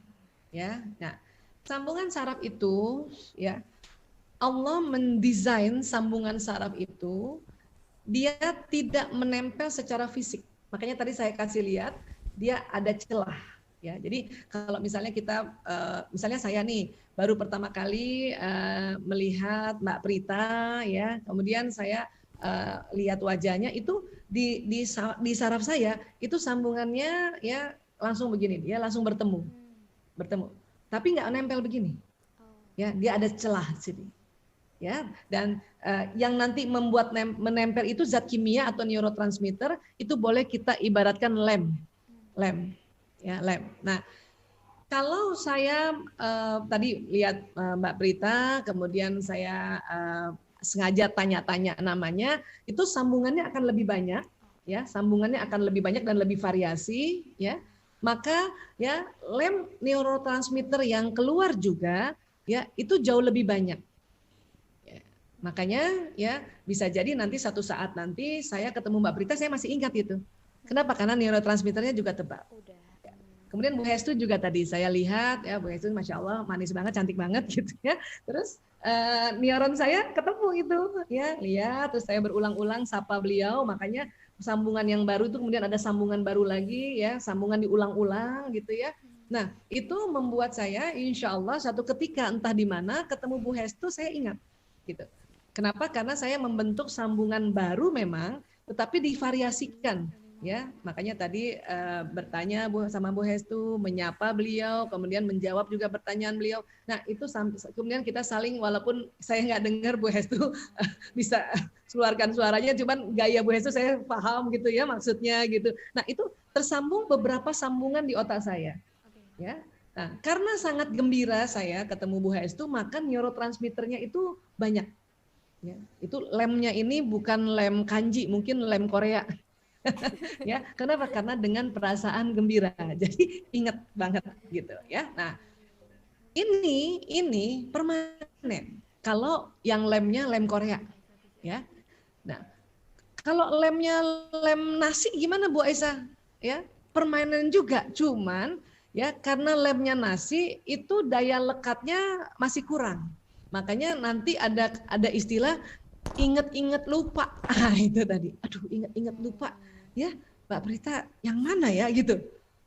Ya, nah, sambungan saraf itu, ya, Allah mendesain sambungan saraf itu, dia tidak menempel secara fisik. Makanya tadi saya kasih lihat, dia ada celah. Ya, jadi kalau misalnya kita, misalnya saya nih baru pertama kali melihat Mbak Prita, ya, kemudian saya lihat wajahnya itu di saraf saya itu sambungannya ya langsung begini, dia langsung bertemu, tapi nggak nempel begini, ya, dia ada celah di sini, ya, dan yang nanti membuat menempel itu zat kimia atau neurotransmitter itu boleh kita ibaratkan lem, ya, lem. Nah, kalau saya tadi lihat Mbak Prita, kemudian saya sengaja tanya-tanya namanya, itu sambungannya akan lebih banyak, ya, sambungannya akan lebih banyak dan lebih variasi, ya. Maka ya lem neurotransmitter yang keluar juga, ya, itu jauh lebih banyak. Ya, makanya ya bisa jadi nanti satu saat nanti saya ketemu Mbak Prita, saya masih ingat itu. Kenapa? Karena neurotransmitternya juga tebal. Kemudian Bu Hestu juga tadi saya lihat ya, Bu Hestu Masya Allah manis banget, cantik banget gitu ya. Terus neuron saya ketemu itu ya, lihat, terus saya berulang-ulang sapa beliau, makanya sambungan yang baru itu kemudian ada sambungan baru lagi ya, sambungan diulang-ulang gitu ya. Nah, itu membuat saya insya Allah satu ketika entah di mana ketemu Bu Hestu saya ingat gitu. Kenapa? Karena saya membentuk sambungan baru memang, tetapi divariasikan. Ya, makanya tadi bertanya sama Bu Hestu, menyapa beliau, kemudian menjawab juga pertanyaan beliau. Nah, itu kemudian kita saling, walaupun saya nggak dengar Bu Hestu bisa keluarkan suaranya, cuman gaya Bu Hestu saya paham gitu ya maksudnya gitu. Nah, itu tersambung beberapa sambungan di otak saya. Ya. Nah, karena sangat gembira saya ketemu Bu Hestu, maka neurotransmitternya itu banyak. Ya, itu lemnya ini bukan lem kanji, mungkin lem Korea. Ya, kenapa? Karena dengan perasaan gembira. Jadi ingat banget gitu ya. Nah, ini permanen. Kalau yang lemnya lem Korea, ya. Nah, kalau lemnya lem nasi gimana Bu Aisyah? Ya, permanen juga. Cuman ya karena lemnya nasi itu daya lekatnya masih kurang. Makanya nanti ada istilah inget-inget lupa. Ah, itu tadi. Aduh, inget-inget lupa. Ya, Mbak Prita yang mana ya gitu,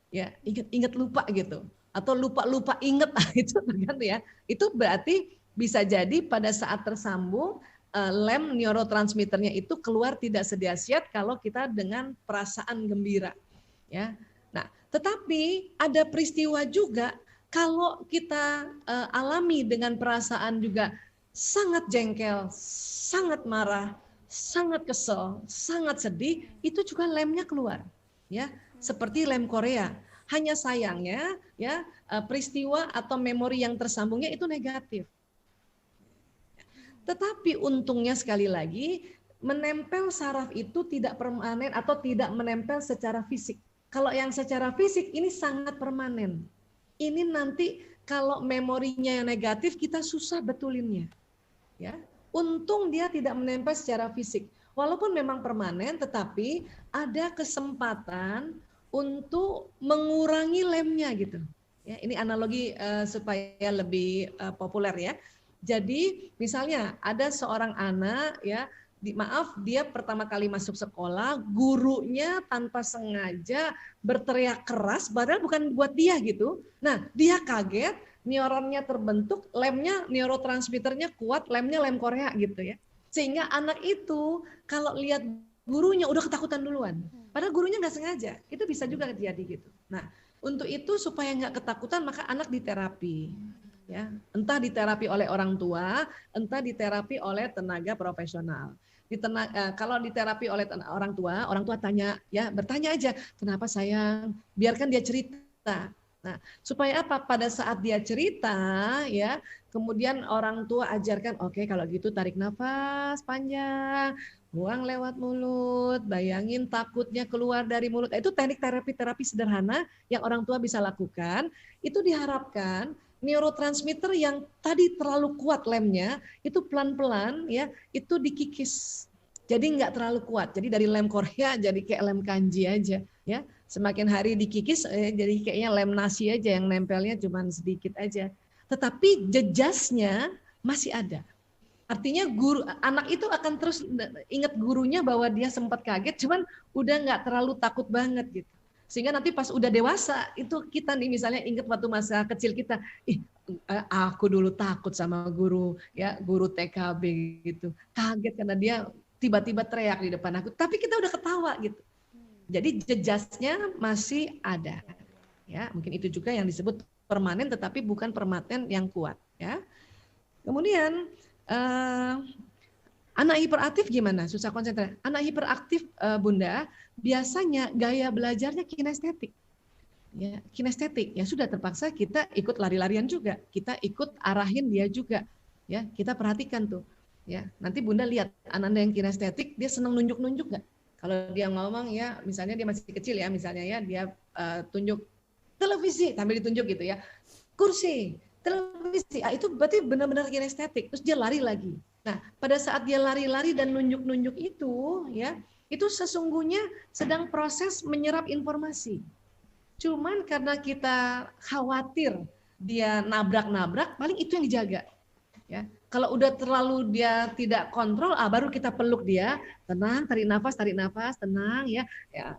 ya inget-inget lupa gitu, atau lupa-lupa inget itu tergantung ya. Itu berarti bisa jadi pada saat tersambung lem neurotransmitternya itu keluar tidak sedahsyat kalau kita dengan perasaan gembira, ya. Nah, tetapi ada peristiwa juga kalau kita alami dengan perasaan juga sangat jengkel, sangat marah, sangat kesel, sangat sedih, itu juga lemnya keluar, ya, seperti lem Korea. Hanya sayangnya, ya, peristiwa atau memori yang tersambungnya itu negatif. Tetapi untungnya sekali lagi, menempel saraf itu tidak permanen atau tidak menempel secara fisik. Kalau yang secara fisik ini sangat permanen, ini nanti kalau memorinya yang negatif kita susah betulinnya. Ya, untung dia tidak menempel secara fisik. Walaupun memang permanen, tetapi ada kesempatan untuk mengurangi lemnya gitu. Ya, ini analogi supaya lebih populer ya. Jadi misalnya ada seorang anak ya, maaf dia pertama kali masuk sekolah, gurunya tanpa sengaja berteriak keras, padahal bukan buat dia gitu. Nah dia kaget, neuronnya terbentuk, lemnya, neurotransmitternya kuat, lemnya lem Korea gitu ya. Sehingga anak itu kalau lihat gurunya udah ketakutan duluan. Padahal gurunya nggak sengaja, itu bisa juga terjadi gitu. Nah untuk itu supaya nggak ketakutan maka anak diterapi. Ya, entah diterapi oleh orang tua, entah diterapi oleh tenaga profesional. Kalau diterapi oleh orang tua tanya ya, bertanya aja, kenapa sayang? Biarkan dia cerita. Nah, supaya apa? Pada saat dia cerita ya, kemudian orang tua ajarkan, oke, kalau gitu tarik nafas panjang, buang lewat mulut, bayangin takutnya keluar dari mulut. Itu teknik terapi sederhana yang orang tua bisa lakukan. Itu diharapkan neurotransmitter yang tadi terlalu kuat lemnya itu pelan-pelan ya itu dikikis. Jadi nggak terlalu kuat. Jadi dari lem Korea jadi kayak lem kanji aja ya. Semakin hari dikikis jadi kayaknya lem nasi aja yang nempelnya cuma sedikit aja. Tetapi jejasnya masih ada. Artinya guru anak itu akan terus ingat gurunya bahwa dia sempat kaget cuman udah nggak terlalu takut banget gitu. Sehingga nanti pas udah dewasa itu kita nih misalnya ingat waktu masa kecil kita, aku dulu takut sama guru ya guru TKB gitu, kaget karena dia tiba-tiba teriak di depan aku, tapi kita udah ketawa gitu. Jadi jejasnya masih ada, ya mungkin itu juga yang disebut permanen, tetapi bukan permanen yang kuat, ya. Kemudian anak hiperaktif gimana? Susah konsentrasi. Anak hiperaktif Bunda biasanya gaya belajarnya kinestetik. Ya, kinestetik. Ya sudah terpaksa kita ikut lari-larian juga. Kita ikut arahin dia juga. Ya, kita perhatikan tuh. Ya, nanti Bunda lihat anak yang kinestetik dia senang nunjuk-nunjuk nggak? Kalau dia ngomong ya, misalnya dia masih kecil ya, misalnya ya dia tunjuk televisi sambil ditunjuk gitu ya. Kursi, televisi. Itu berarti benar-benar kinestetik. Terus dia lari lagi. Nah, pada saat dia lari-lari dan nunjuk-nunjuk itu ya, itu sesungguhnya sedang proses menyerap informasi. Cuman karena kita khawatir dia nabrak-nabrak, paling itu yang dijaga. Ya, kalau udah terlalu dia tidak kontrol, baru kita peluk dia, tenang, tarik nafas, tenang ya,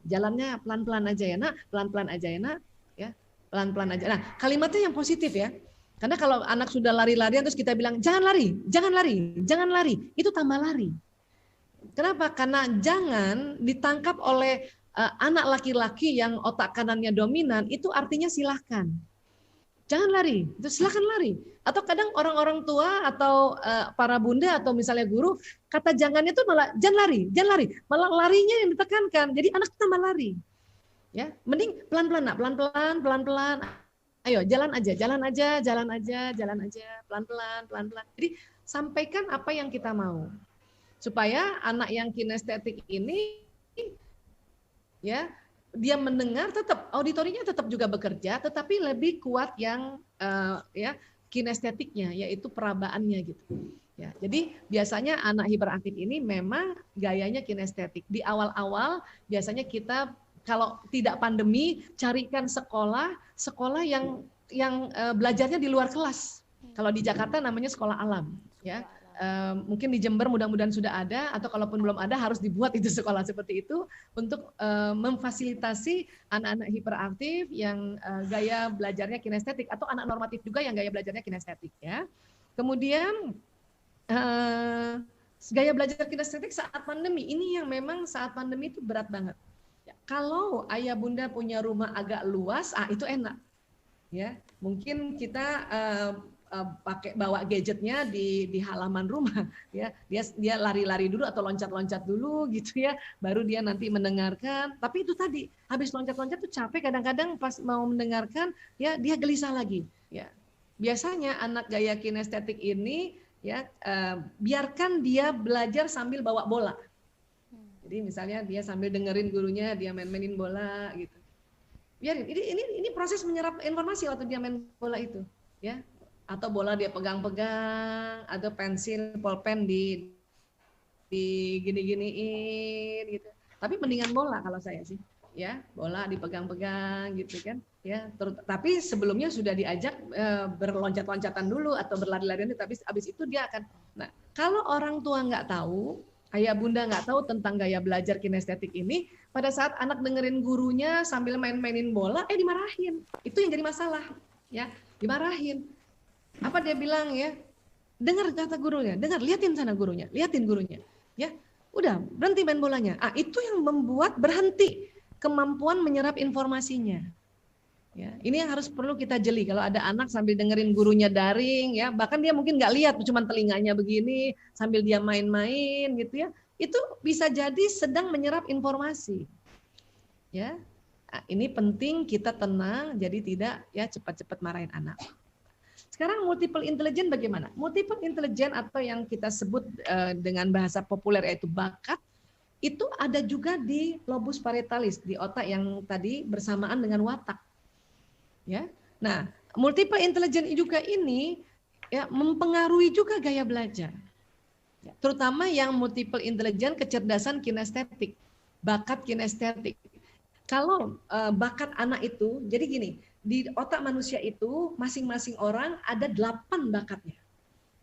jalannya pelan-pelan aja ya nak, pelan-pelan aja ya nak, ya, pelan-pelan aja. Nah, kalimatnya yang positif ya, karena kalau anak sudah lari-larian terus kita bilang jangan lari, jangan lari, jangan lari, itu tambah lari. Kenapa? Karena jangan ditangkap oleh anak laki-laki yang otak kanannya dominan, itu artinya silahkan. Jangan lari, itu silahkan lari. Atau kadang orang-orang tua atau para bunda atau misalnya guru, kata jangannya itu malah jangan lari. Malah larinya yang ditekankan, jadi anak tambah lari. Ya, mending pelan-pelan nak, pelan-pelan. Ayo jalan aja, pelan-pelan. Jadi sampaikan apa yang kita mau. Supaya anak yang kinestetik ini ya dia mendengar tetap auditorinya tetap juga bekerja, tetapi lebih kuat yang ya kinestetiknya, yaitu perabaannya gitu. Ya, jadi biasanya anak hiperaktif ini memang gayanya kinestetik. Di awal-awal biasanya kita kalau tidak pandemi carikan sekolah yang belajarnya di luar kelas. Kalau di Jakarta namanya sekolah alam, ya. Mungkin di Jember mudah-mudahan sudah ada, atau kalaupun belum ada harus dibuat itu sekolah seperti itu untuk memfasilitasi anak-anak hiperaktif yang gaya belajarnya kinestetik, atau anak normatif juga yang gaya belajarnya kinestetik ya. Kemudian gaya belajar kinestetik saat pandemi ini yang memang saat pandemi itu berat banget. Ya, kalau ayah bunda punya rumah agak luas, itu enak ya. Mungkin kita pakai bawa gadgetnya di halaman rumah ya, dia lari-lari dulu atau loncat-loncat dulu gitu ya, baru dia nanti mendengarkan. Tapi itu tadi habis loncat-loncat tuh capek, kadang-kadang pas mau mendengarkan ya dia gelisah lagi ya. Biasanya anak gaya kinestetik ini ya biarkan dia belajar sambil bawa bola. Jadi misalnya dia sambil dengerin gurunya dia main-mainin bola gitu. biarin. Ini proses menyerap informasi waktu dia main bola itu, ya. Atau bola dia pegang-pegang, atau pensil, pulpen di gini-giniin gitu. Tapi mendingan bola kalau saya sih, ya bola dipegang-pegang gitu kan, ya. Tapi sebelumnya sudah diajak berloncat-loncatan dulu atau berlari-larian, tapi abis itu dia akan. Nah, kalau orang tua nggak tahu, ayah bunda nggak tahu tentang gaya belajar kinestetik ini, pada saat anak dengerin gurunya sambil main-mainin bola, dimarahin. Itu yang jadi masalah, ya, dimarahin. Apa dia bilang ya? Dengar kata gurunya, dengar, liatin sana gurunya, liatin gurunya. Ya, udah berhenti main bolanya. Itu yang membuat berhenti kemampuan menyerap informasinya. Ya, ini yang harus perlu kita jeli. Kalau ada anak sambil dengerin gurunya daring, ya bahkan dia mungkin nggak lihat, cuma telinganya begini sambil dia main-main gitu ya, itu bisa jadi sedang menyerap informasi. Ya, ini penting kita tenang, jadi tidak ya cepat-cepat marahin anak. Sekarang multiple intelligence bagaimana? Multiple intelligence atau yang kita sebut dengan bahasa populer yaitu bakat, itu ada juga di lobus parietalis, di otak yang tadi bersamaan dengan watak. Ya. Nah, multiple intelligence juga ini ya mempengaruhi juga gaya belajar. Ya, terutama yang multiple intelligence kecerdasan kinestetik, bakat kinestetik. Kalau bakat anak itu, jadi gini, di otak manusia itu masing-masing orang ada 8 bakatnya.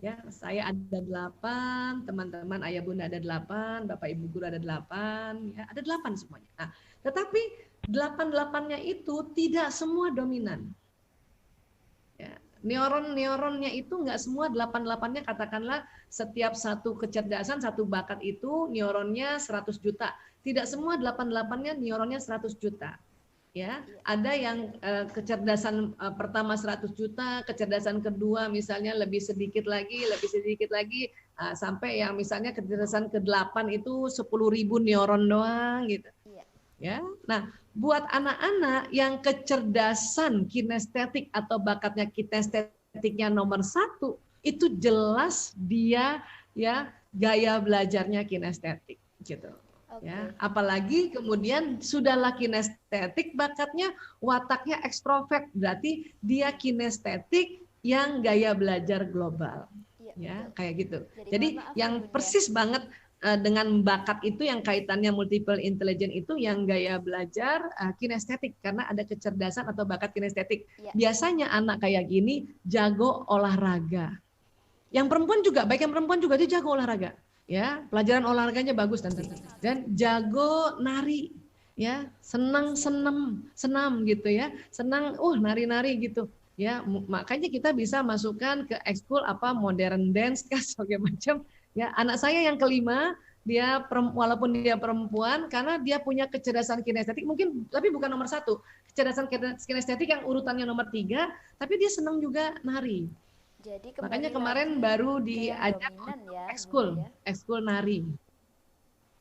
Ya, saya ada 8, teman-teman ayah bunda ada 8, bapak ibu guru ada 8, ya, ada 8 semuanya. Nah, tetapi 8-8-nya itu tidak semua dominan. Ya, neuron-neuronnya itu nggak semua 8-8-nya, katakanlah setiap satu kecerdasan, satu bakat itu neuronnya 100 juta. Tidak semua 8-8-nya neuronnya 100 juta. Ya, ada yang kecerdasan pertama 100 juta, kecerdasan kedua misalnya lebih sedikit lagi, sampai yang misalnya kecerdasan ke-8 itu 10.000 neuron doang gitu. Ya. Nah, buat anak-anak yang kecerdasan kinestetik atau bakatnya kinestetiknya nomor 1, itu jelas dia ya gaya belajarnya kinestetik gitu. Ya, apalagi kemudian sudahlah kinestetik bakatnya, wataknya ekstrovert, berarti dia kinestetik yang gaya belajar global. Ya, kayak gitu. Jadi yang persis banget dengan bakat itu yang kaitannya multiple intelligence itu yang gaya belajar kinestetik, karena ada kecerdasan atau bakat kinestetik. Biasanya anak kayak gini jago olahraga. Yang perempuan juga, baik yang perempuan juga dia jago olahraga. Ya, pelajaran olahraganya bagus dan jago nari, ya, senam gitu ya, senang nari-nari gitu ya. Makanya kita bisa masukkan ke ekskul modern dance segala macam ya. Anak saya yang kelima, dia walaupun dia perempuan, karena dia punya kecerdasan kinestetik mungkin, tapi bukan nomor 1, kecerdasan kinestetik yang urutannya nomor 3, tapi dia senang juga nari. Jadi makanya kemarin baru diajak ya, ekskul nari.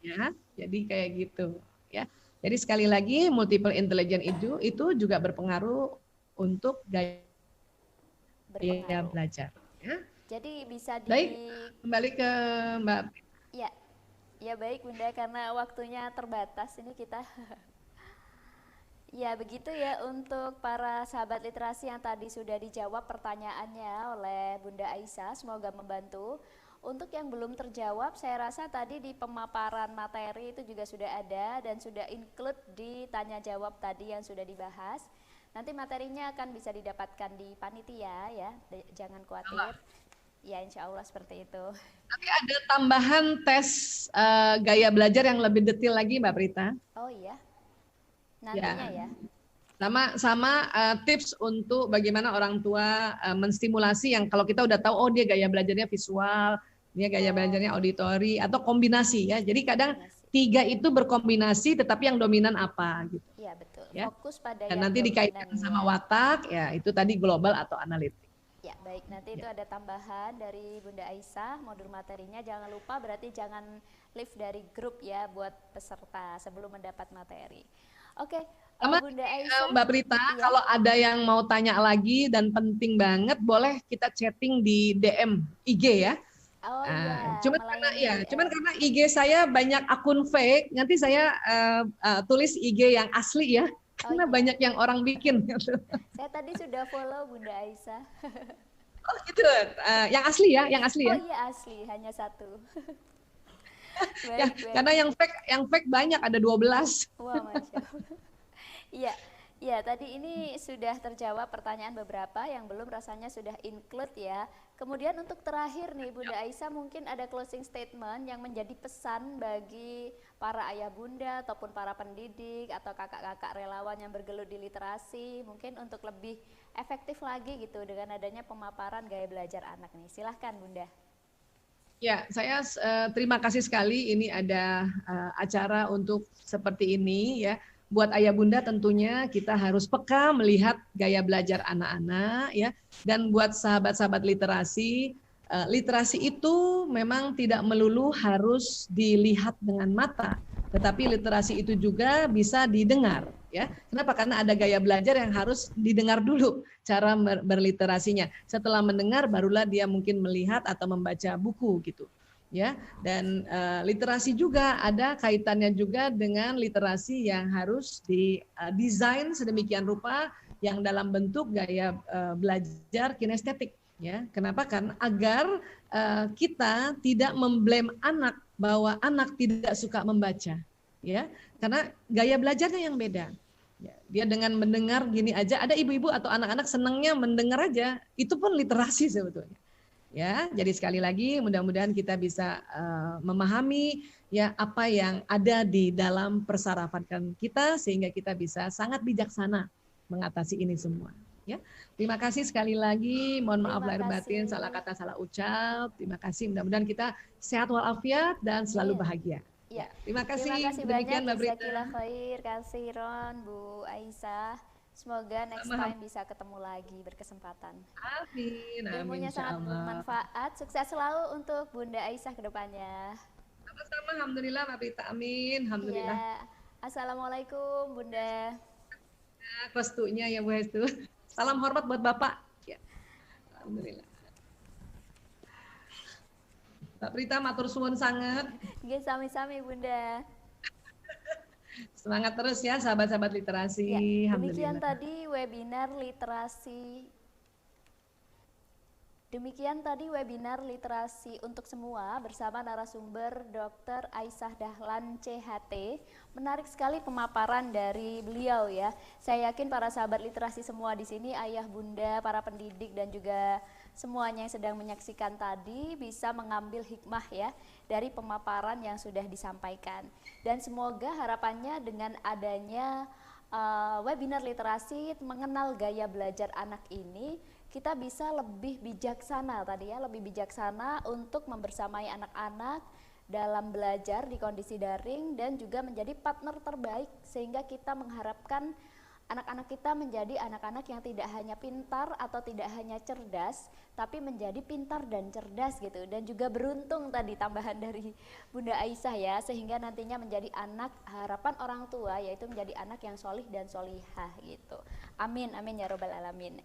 Ya, jadi kayak gitu ya. Jadi sekali lagi multiple intelligence itu juga berpengaruh untuk gaya belajar ya. Jadi bisa baik, kembali ke Mbak. Ya. Ya baik Bunda, karena waktunya terbatas ini kita. Ya begitu ya untuk para sahabat literasi yang tadi sudah dijawab pertanyaannya oleh Bunda Aisyah, semoga membantu. Untuk yang belum terjawab, saya rasa tadi di pemaparan materi itu juga sudah ada dan sudah include di tanya jawab tadi yang sudah dibahas. Nanti materinya akan bisa didapatkan di panitia ya, jangan khawatir. Ya insya Allah seperti itu. Nanti ada tambahan tes gaya belajar yang lebih detail lagi Mbak Prita. Oh iya. Nantinya ya. Sama tips untuk bagaimana orang tua menstimulasi yang kalau kita udah tahu dia gaya belajarnya visual, dia gaya belajarnya auditori atau kombinasi ya. Jadi kadang 3 itu berkombinasi tetapi yang dominan apa gitu. Iya betul. Ya. Fokus pada dan yang nanti dikaitkan sama watak ya, itu tadi global atau analitik. Ya baik, nanti itu ada tambahan dari Bunda Aisyah modul materinya. Jangan lupa berarti jangan leave dari grup ya buat peserta sebelum mendapat materi. Oke, Bunda Aisyah, Mbak Prita, iya. Kalau ada yang mau tanya lagi dan penting banget, boleh kita chatting di DM IG ya. Oh iya. Cuman karena IG saya banyak akun fake, nanti saya tulis IG yang asli ya. karena iya. banyak yang orang bikin gitu. Saya tadi sudah follow Bunda Aisyah. Oh gitu. Yang asli ya, yang asli Oh ya. iya asli, hanya satu. Ya, Baik, baik. karena yang fake banyak ada 12. Wah, Masya Allah. Iya, iya tadi ini sudah terjawab pertanyaan beberapa yang belum rasanya sudah include ya. Kemudian untuk terakhir nih Bunda Aisyah mungkin ada closing statement yang menjadi pesan bagi para ayah bunda ataupun para pendidik atau kakak-kakak relawan yang bergelut di literasi mungkin untuk lebih efektif lagi gitu dengan adanya pemaparan gaya belajar anak nih. Silahkan Bunda. Ya, saya terima kasih sekali ini ada acara untuk seperti ini ya. Buat ayah bunda tentunya kita harus peka melihat gaya belajar anak-anak ya. Dan buat sahabat-sahabat literasi, literasi itu memang tidak melulu harus dilihat dengan mata, tetapi literasi itu juga bisa didengar ya. Kenapa? Karena ada gaya belajar yang harus didengar dulu cara berliterasinya. Setelah mendengar barulah dia mungkin melihat atau membaca buku gitu. Ya, dan literasi juga ada kaitannya juga dengan literasi yang harus didesain sedemikian rupa yang dalam bentuk gaya belajar kinestetik ya. Kenapa? Kan agar kita tidak memblame anak bahwa anak tidak suka membaca ya. Karena gaya belajarnya yang beda. Ya, dia dengan mendengar gini aja, ada ibu-ibu atau anak-anak senangnya mendengar aja, itu pun literasi sebetulnya. Ya, jadi sekali lagi mudah-mudahan kita bisa memahami ya apa yang ada di dalam persarafan kita sehingga kita bisa sangat bijaksana mengatasi ini semua. Ya, terima kasih sekali lagi. Mohon maaf Terima lahir batin, kasih. salah kata, salah ucap. Terima kasih. Mudah-mudahan kita sehat walafiat dan selalu Amin. bahagia. Ya, Ya, terima terima kasih. kasih banyak Demikian Mbak Prita. Jazakillah khair, kasih Ron, Bu Aisyah. Semoga next Sama-sama. time bisa ketemu lagi berkesempatan. Amin, amin Ilmunya insya sangat Allah. bermanfaat. Sukses selalu untuk Bunda Aisyah ke depannya. Sama-sama, Alhamdulillah Mbak Prita. Amin, Alhamdulillah. Ya, Assalamualaikum Bunda. Restunya ya Bu Hestu. Salam hormat buat Bapak. Ya, Alhamdulillah. Mbak Prita matur suwun sangat. Nggih sami-sami Bunda. Semangat terus ya sahabat-sahabat literasi. Ya, demikian Alhamdulillah. tadi webinar literasi. Demikian tadi webinar literasi untuk semua bersama narasumber Dr. Aisyah Dahlan CHT. Menarik sekali pemaparan dari beliau ya. Saya yakin para sahabat literasi semua di sini, ayah bunda, para pendidik dan juga semuanya yang sedang menyaksikan tadi bisa mengambil hikmah ya dari pemaparan yang sudah disampaikan. Dan semoga harapannya dengan adanya webinar literasi mengenal gaya belajar anak ini, kita bisa lebih bijaksana tadi ya, lebih bijaksana untuk membersamai anak-anak dalam belajar di kondisi daring dan juga menjadi partner terbaik sehingga kita mengharapkan anak-anak kita menjadi anak-anak yang tidak hanya pintar atau tidak hanya cerdas, tapi menjadi pintar dan cerdas gitu, dan juga beruntung tadi tambahan dari Bunda Aisyah ya, sehingga nantinya menjadi anak harapan orang tua, yaitu menjadi anak yang solih dan solihah gitu. Amin, amin ya robbal alamin.